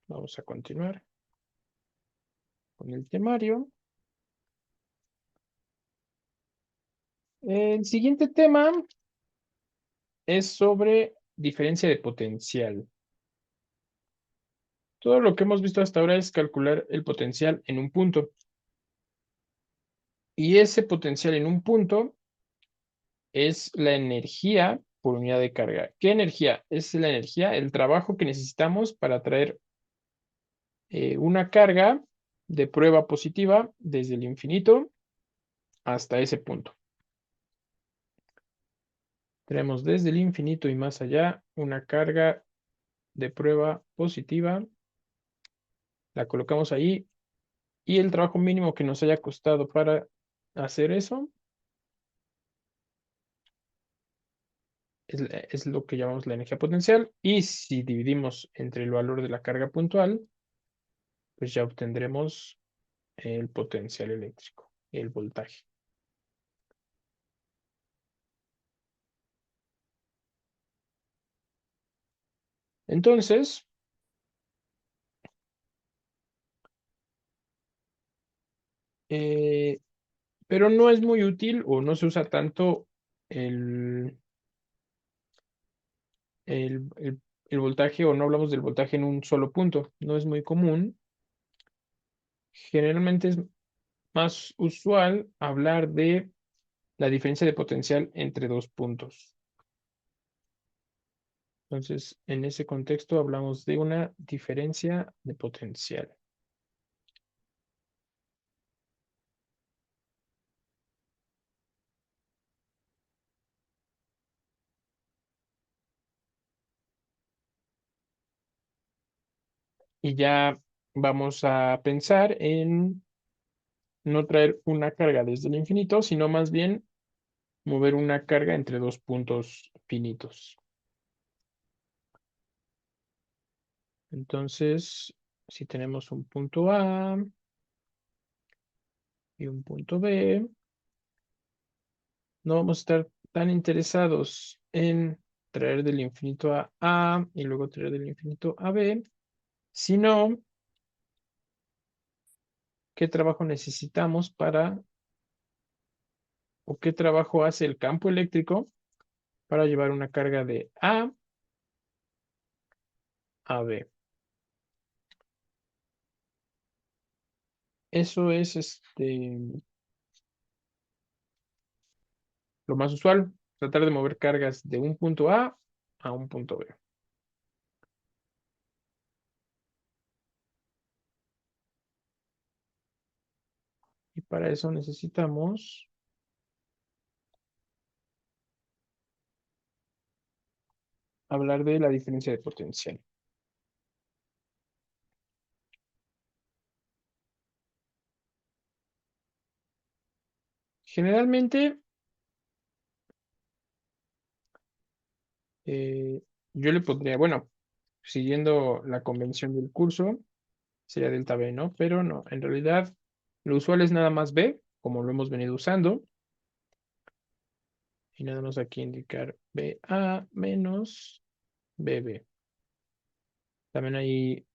vamos a continuar con el temario. El siguiente tema es sobre diferencia de potencial. Todo lo que hemos visto hasta ahora es calcular el potencial en un punto. Y ese potencial en un punto es la energía por unidad de carga. ¿Qué energía? Es la energía, el trabajo que necesitamos para traer una carga de prueba positiva desde el infinito hasta ese punto. Tenemos desde el infinito y más allá una carga de prueba positiva. La colocamos ahí y el trabajo mínimo que nos haya costado para hacer eso es lo que llamamos la energía potencial. Y si dividimos entre el valor de la carga puntual, pues ya obtendremos el potencial eléctrico, el voltaje. Entonces, eh, pero no es muy útil o no se usa tanto el, el, el- el voltaje o no hablamos del voltaje en un solo punto. No es muy común. Generalmente es más usual hablar de la diferencia de potencial entre dos puntos. Entonces, en ese contexto hablamos de una diferencia de potencial. Y ya vamos a pensar en no traer una carga desde el infinito, sino más bien mover una carga entre dos puntos finitos. Entonces, si tenemos un punto A y un punto B, no vamos a estar tan interesados en traer del infinito a A y luego traer del infinito a B, sino qué trabajo necesitamos para, o qué trabajo hace el campo eléctrico para llevar una carga de A a B. Eso es lo más usual, tratar de mover cargas de un punto a un punto B. Y para eso necesitamos hablar de la diferencia de potencial. Generalmente, eh, yo le pondría, bueno, siguiendo la convención del curso, sería delta B, ¿no? Pero no, en realidad lo usual es nada más B, como lo hemos venido usando, y nada más aquí indicar BA menos BB. También hay,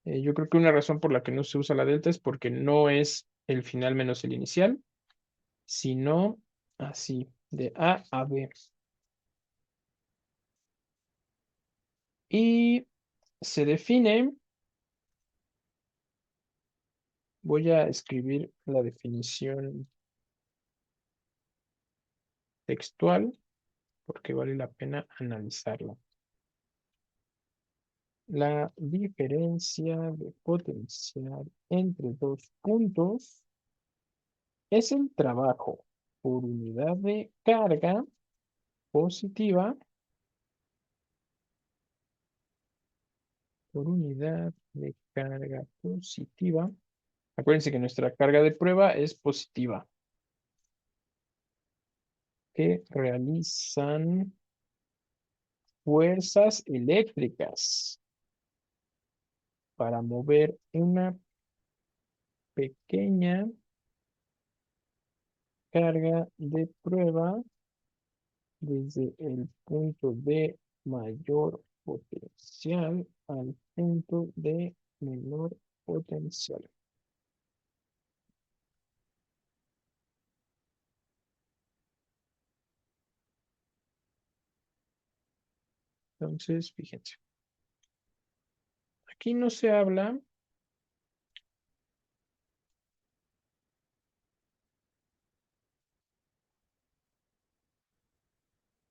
yo creo que una razón por la que no se usa la delta es porque no es el final menos el inicial. sino así, de A a B. Y se define, voy a escribir la definición textual porque vale la pena analizarla. La diferencia de potencial entre dos puntos es el trabajo por unidad de carga positiva por unidad de carga positiva. Acuérdense que nuestra carga de prueba es positiva, que realizan fuerzas eléctricas para mover una pequeña carga de prueba desde el punto de mayor potencial al punto de menor potencial. Entonces, fíjense, aquí no se habla,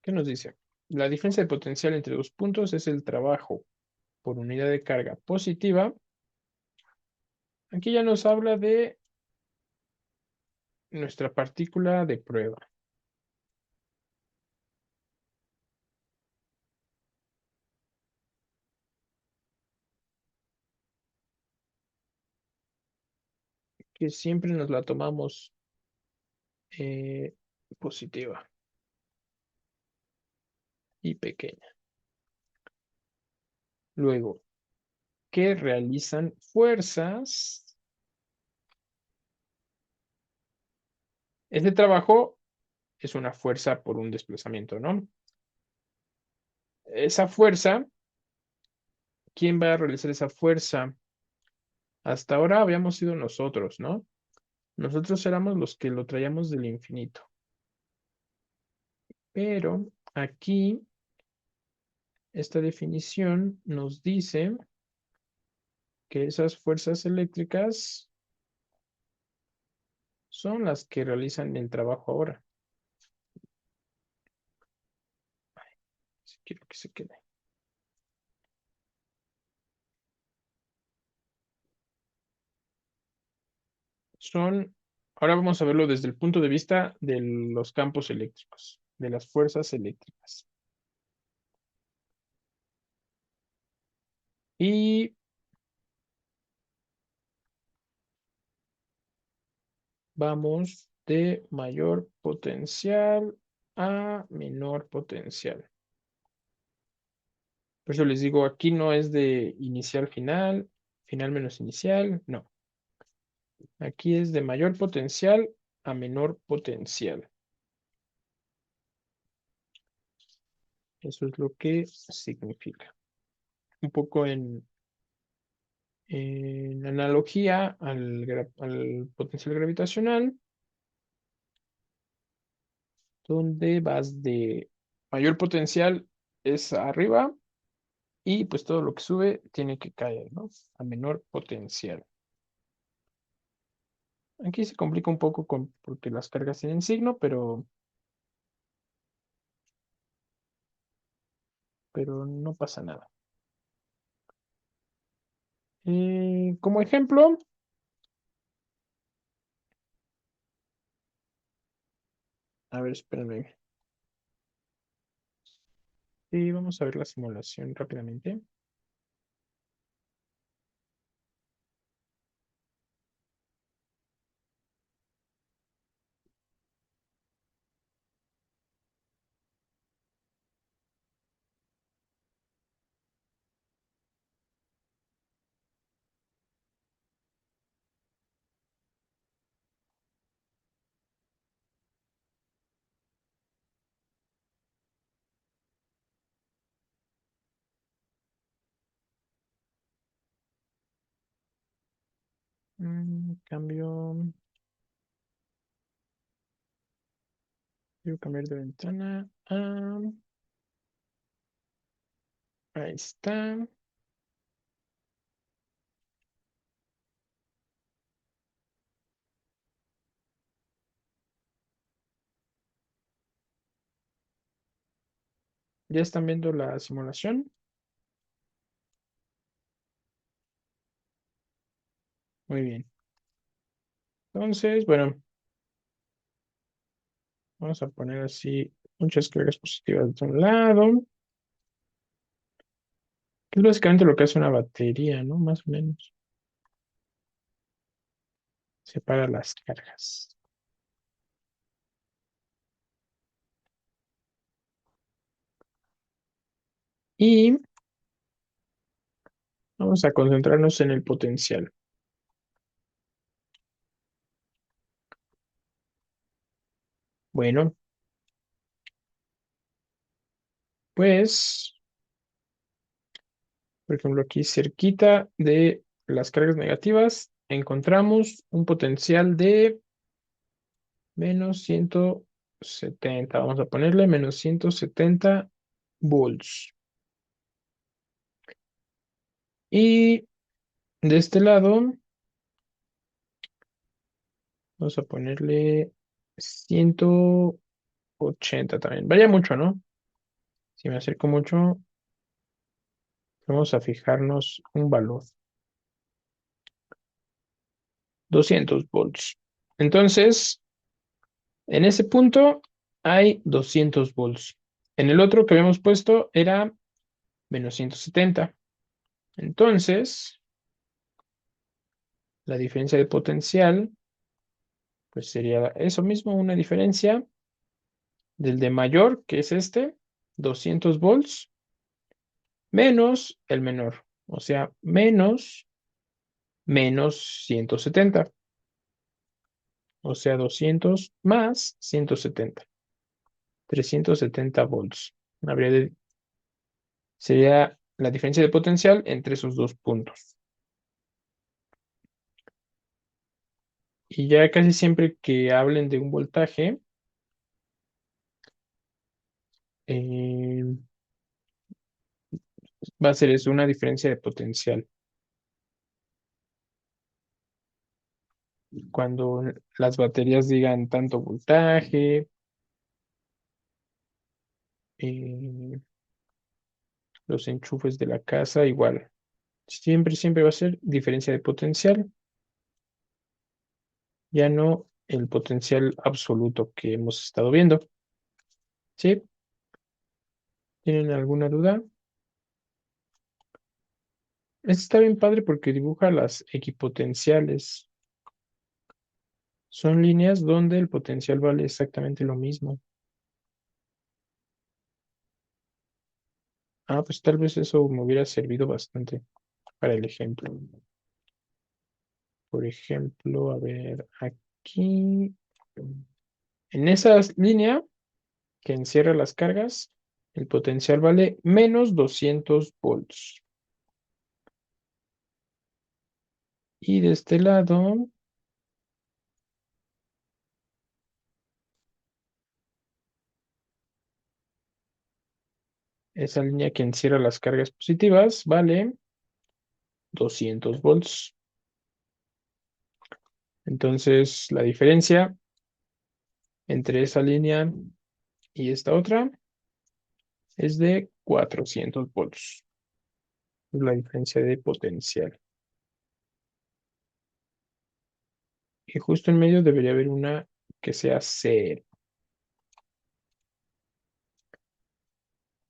¿qué nos dice? La diferencia de potencial entre dos puntos es el trabajo por unidad de carga positiva. Aquí ya nos habla de nuestra partícula de prueba, que siempre nos la tomamos eh, positiva y pequeña. Luego, que realizan fuerzas. Este trabajo es una fuerza por un desplazamiento, ¿no? Esa fuerza, ¿quién va a realizar esa fuerza? Hasta ahora habíamos sido nosotros, ¿no? Nosotros éramos los que lo traíamos del infinito. Pero aquí, esta definición nos dice que esas fuerzas eléctricas son las que realizan el trabajo ahora. Si quiero que se quede. Son, ahora vamos a verlo desde el punto de vista de los campos eléctricos, de las fuerzas eléctricas. Y vamos de mayor potencial a menor potencial. Por eso les digo, aquí no es de inicial final, final menos inicial, no. Aquí es de mayor potencial a menor potencial. Eso es lo que significa. Un poco en analogía al potencial gravitacional, donde vas de mayor potencial es arriba y pues todo lo que sube tiene que caer, ¿no? A menor potencial. Aquí se complica un poco porque las cargas tienen signo, pero no pasa nada. Como ejemplo, a ver, espérame. Vamos a ver la simulación rápidamente. Cambio. Quiero cambiar de ventana. Ahí está. ¿Ya están viendo la simulación? Muy bien. Entonces, bueno, vamos a poner así muchas cargas positivas de un lado, que es básicamente lo que hace una batería, ¿no? Más o menos. Separa las cargas. Y vamos a concentrarnos en el potencial. Bueno, pues, por ejemplo, aquí cerquita de las cargas negativas, encontramos un potencial de -170. Vamos a ponerle -170 volts. Y de este lado, vamos a ponerle 180 también. Vaya mucho, ¿no? Si me acerco mucho, vamos a fijarnos un valor. 200 volts. Entonces, en ese punto hay 200 volts. En el otro que habíamos puesto era -170. Entonces, la diferencia de potencial, pues sería eso mismo, una diferencia del de mayor, que es este, 200 volts, menos el menor. O sea, menos 170. O sea, 200 más 170. 370 volts. Habría de Sería la diferencia de potencial entre esos dos puntos. Y ya casi siempre que hablen de un voltaje, eh, va a ser eso, una diferencia de potencial. Cuando las baterías digan tanto voltaje, eh, los enchufes de la casa, igual. Siempre va a ser diferencia de potencial, ya no el potencial absoluto que hemos estado viendo. ¿Sí? ¿Tienen alguna duda? Este está bien padre porque dibuja las equipotenciales. Son líneas donde el potencial vale exactamente lo mismo. Pues tal vez eso me hubiera servido bastante para el ejemplo. Por ejemplo, a ver, aquí, en esa línea que encierra las cargas, el potencial vale -200 volts. Y de este lado, esa línea que encierra las cargas positivas vale 200 volts. Entonces, la diferencia entre esa línea y esta otra es de 400 volts. Es la diferencia de potencial. Y justo en medio debería haber una que sea cero.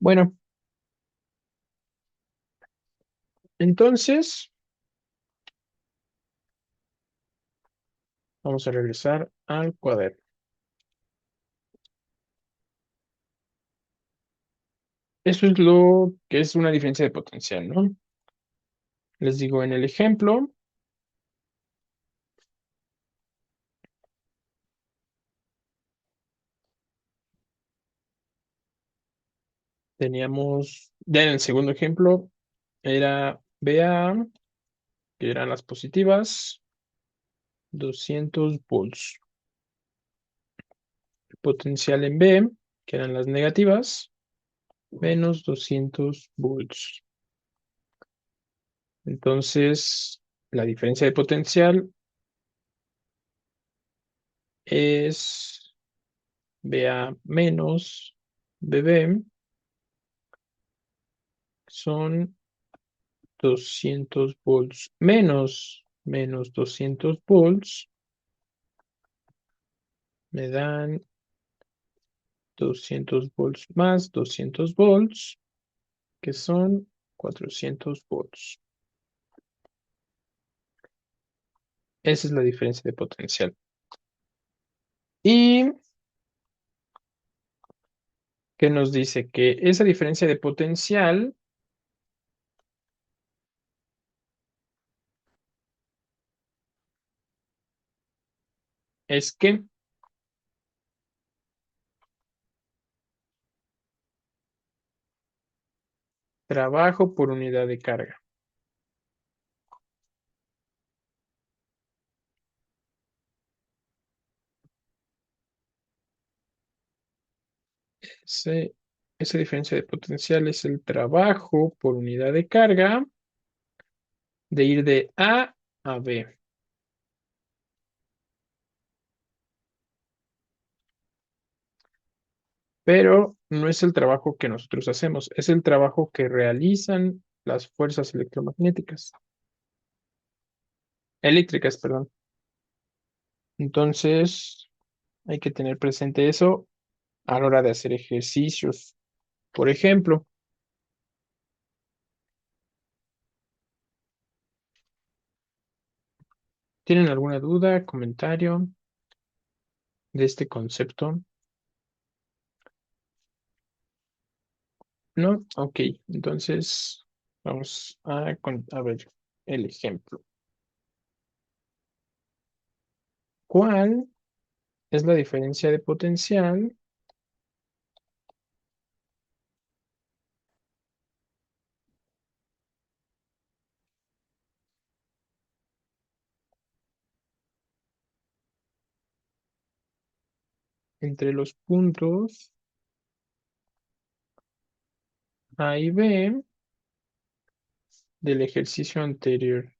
Bueno, entonces vamos a regresar al cuaderno. Eso es lo que es una diferencia de potencial, ¿no? Les digo, en el ejemplo, teníamos, ya en el segundo ejemplo, era BA, que eran las positivas, 200 volts. potencial en B, que eran las negativas, menos 200 volts. Entonces, la diferencia de potencial es BA menos BB, son 200 volts menos 200 volts, me dan 200 volts más 200 volts, que son 400 volts. Esa es la diferencia de potencial. Y que nos dice que esa diferencia de potencial es que trabajo por unidad de carga. Ese- esa diferencia de potencial es el trabajo por unidad de carga de ir de A a B. Pero no es el trabajo que nosotros hacemos, es el trabajo que realizan las fuerzas electromagnéticas, eléctricas, perdón. Entonces, hay que tener presente eso a la hora de hacer ejercicios. Por ejemplo, ¿tienen alguna duda, comentario de este concepto? ¿No? Ok, entonces vamos a ver el ejemplo. ¿Cuál es la diferencia de potencial entre los puntos A y B del ejercicio anterior?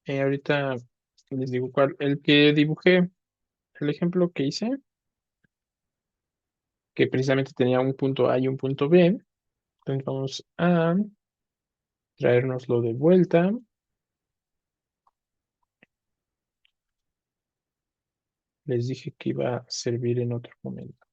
Ahorita les digo cuál. El que dibujé, el ejemplo que hice, que precisamente tenía un punto A y un punto B. Entonces vamos a traérnoslo de vuelta. Les dije que iba a servir en otro momento.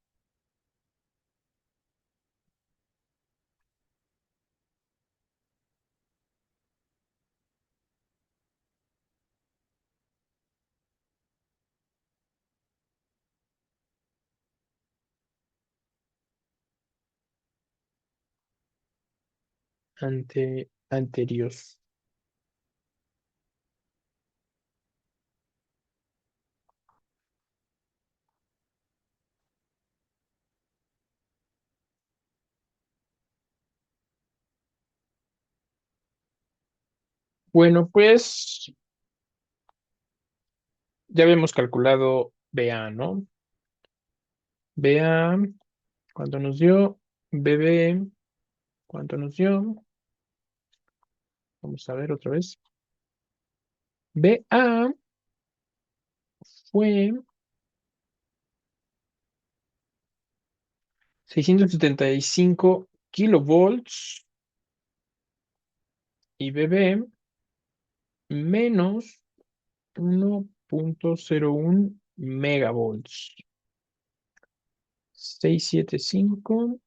Anterior. Bueno, pues ya habíamos calculado BA, ¿no? BA, ¿cuánto nos dio? BB, ¿cuánto nos dio? Vamos a ver otra vez. BA fue 675 kilovolts y BB menos 1,01 megavolts. 675,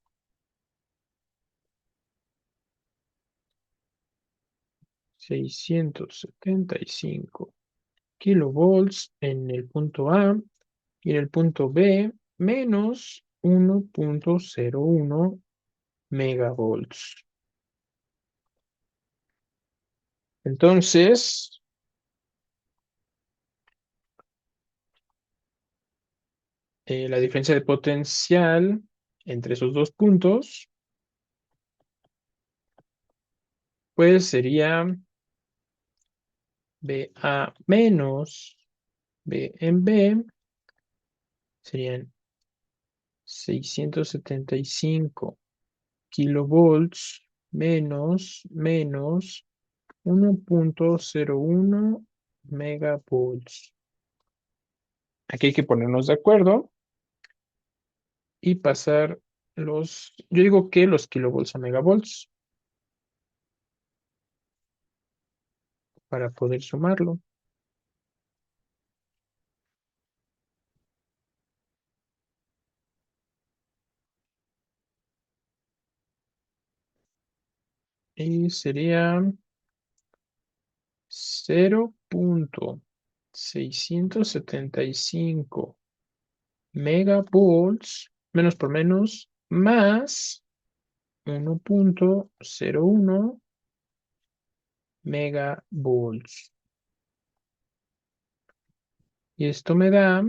675 kilovolts en el punto A y en el punto B menos 1,01 megavolts. Entonces, la diferencia de potencial entre esos dos puntos, pues sería BA menos B en B serían 675 kilovolts menos 1,01 megavolts. Aquí hay que ponernos de acuerdo y pasar yo digo que los kilovolts a megavolts para poder sumarlo. Y sería 0,675 megavolts, menos por menos, más 1,01 megavolts. Y esto me da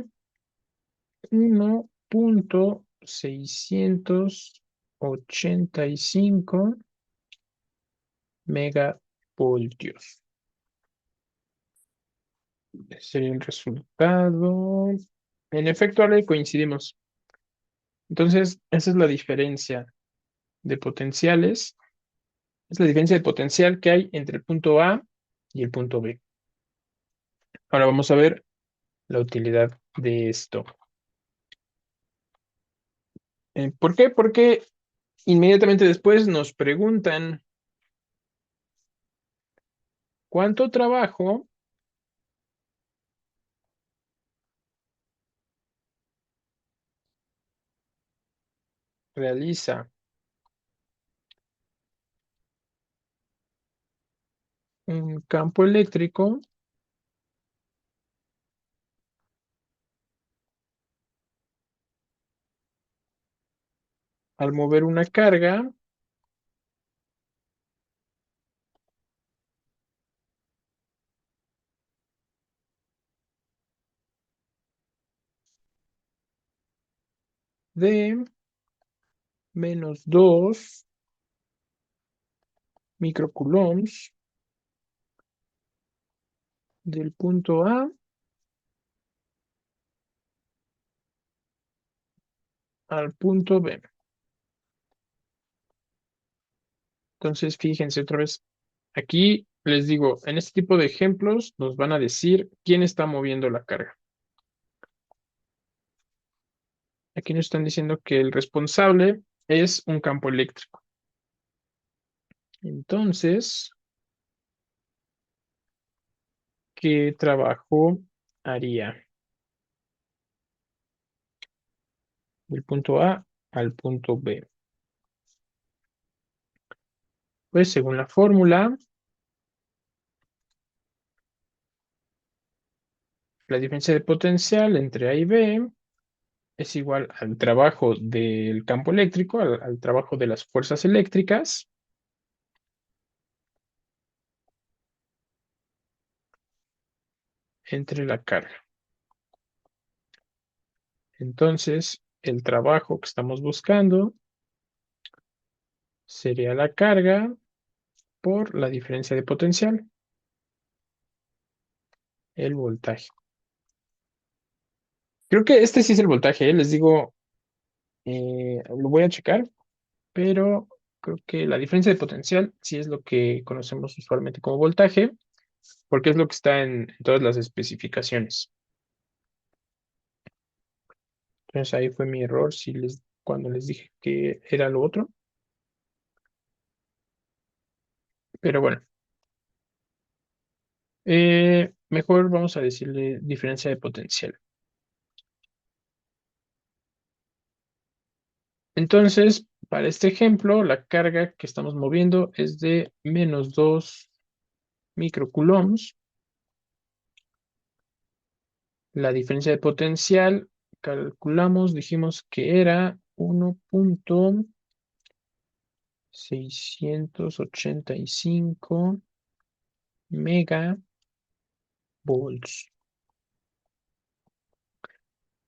1,685 megavoltios. Ese sería el resultado. En efecto, ahora coincidimos. Entonces, esa es la diferencia de potenciales. Es la diferencia de potencial que hay entre el punto A y el punto B. Ahora vamos a ver la utilidad de esto. ¿Por qué? Porque inmediatamente después nos preguntan cuánto trabajo realiza un campo eléctrico al mover una carga de -2 microcoulombs del punto A al punto B. Entonces, fíjense otra vez. Aquí les digo, en este tipo de ejemplos nos van a decir quién está moviendo la carga. Aquí nos están diciendo que el responsable es un campo eléctrico. Entonces, ¿qué trabajo haría? Del punto A al punto B. Pues según la fórmula, la diferencia de potencial entre A y B es igual al trabajo del campo eléctrico, al trabajo de las fuerzas eléctricas, entre la carga. Entonces, el trabajo que estamos buscando sería la carga por la diferencia de potencial, el voltaje. Creo que este sí es el voltaje, ¿eh? Les digo, lo voy a checar, pero creo que la diferencia de potencial sí es lo que conocemos usualmente como voltaje, porque es lo que está en todas las especificaciones. Entonces ahí fue mi error cuando les dije que era lo otro. Pero bueno, mejor vamos a decirle diferencia de potencial. Entonces, para este ejemplo, la carga que estamos moviendo es de -2 microcoulombs. La diferencia de potencial, calculamos, dijimos que era 1,685 megavolts.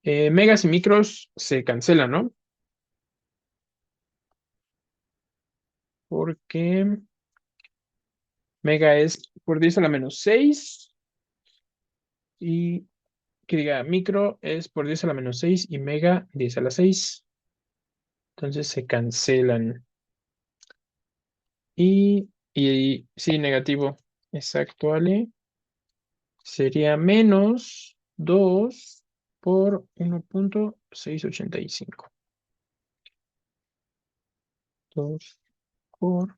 Megas y micros se cancelan, ¿no? Porque mega es por 10 a la -6 y que diga micro es por 10 a la menos 6 y mega 10 a la 6. Entonces se cancelan. Y sí, negativo. Exacto, Ale. Sería menos 2 por 1,685. 2 por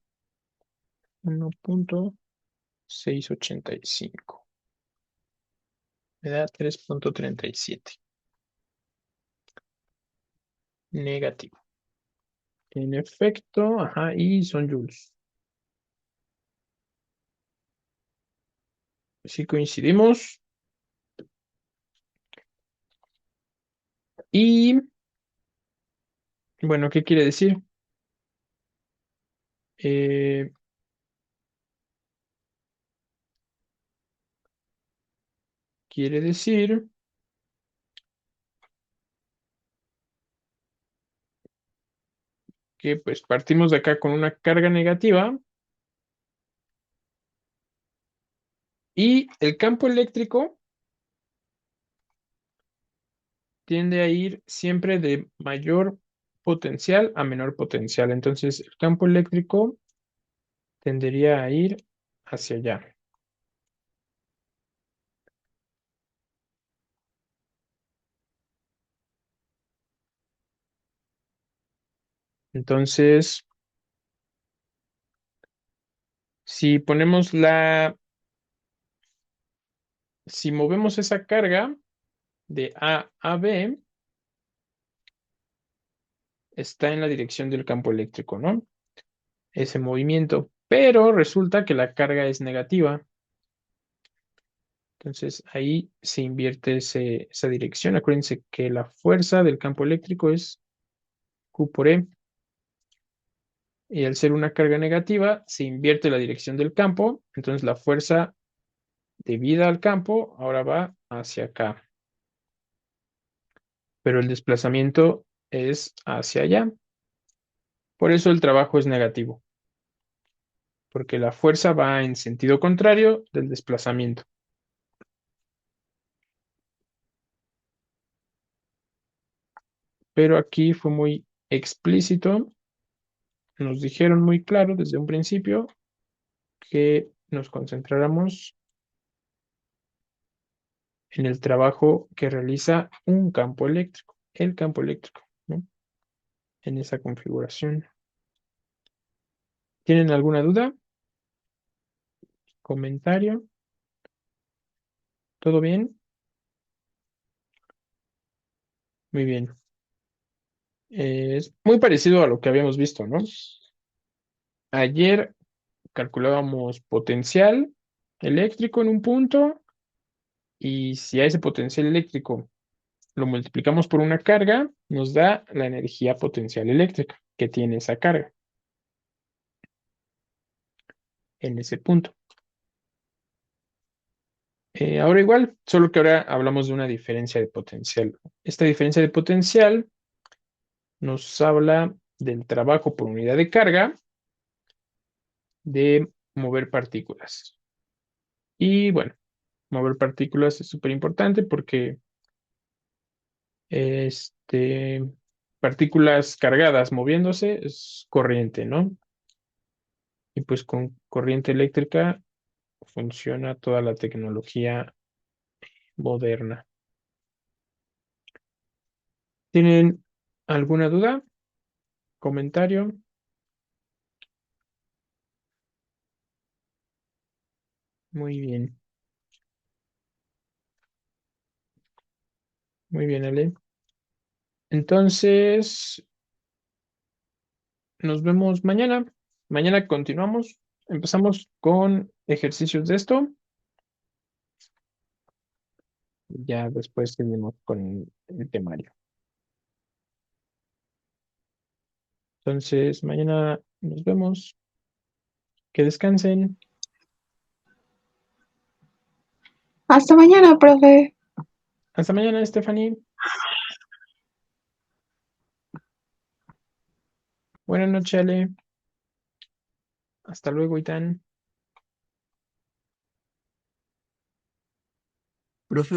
1,685. Me da 3,37. Negativo. En efecto, ajá, y son joules. Si coincidimos. Y bueno, ¿qué quiere decir? Eh, quiere decir que pues partimos de acá con una carga negativa y el campo eléctrico tiende a ir siempre de mayor potencial a menor potencial. Entonces, el campo eléctrico tendería a ir hacia allá. Entonces, si ponemos si movemos esa carga de A a B, está en la dirección del campo eléctrico, ¿no? Ese movimiento. Pero resulta que la carga es negativa. Entonces ahí se invierte esa dirección. Acuérdense que la fuerza del campo eléctrico es Q por E. Y al ser una carga negativa, se invierte la dirección del campo. Entonces la fuerza debida al campo ahora va hacia acá. Pero el desplazamiento es hacia allá. Por eso el trabajo es negativo. Porque la fuerza va en sentido contrario del desplazamiento. Pero aquí fue muy explícito. Nos dijeron muy claro desde un principio que nos concentráramos en el trabajo que realiza un campo eléctrico, el campo eléctrico, ¿no? En esa configuración. ¿Tienen alguna duda? ¿Comentario? ¿Todo bien? Muy bien. Es muy parecido a lo que habíamos visto, ¿no? Ayer calculábamos potencial eléctrico en un punto y si a ese potencial eléctrico lo multiplicamos por una carga, nos da la energía potencial eléctrica que tiene esa carga en ese punto. Ahora igual, solo que ahora hablamos de una diferencia de potencial. Esta diferencia de potencial nos habla del trabajo por unidad de carga de mover partículas. Y bueno, mover partículas es súper importante porque este, partículas cargadas moviéndose es corriente, ¿no? Y pues con corriente eléctrica funciona toda la tecnología moderna. ¿Tienen alguna duda? ¿Comentario? Muy bien. Muy bien, Ale. Entonces, nos vemos mañana. Mañana continuamos. Empezamos con ejercicios de esto. Ya después seguimos con el temario. Entonces, mañana nos vemos. Que descansen. Hasta mañana, profe. Hasta mañana, Stephanie. Buenas noches, Ale. Hasta luego, Itán.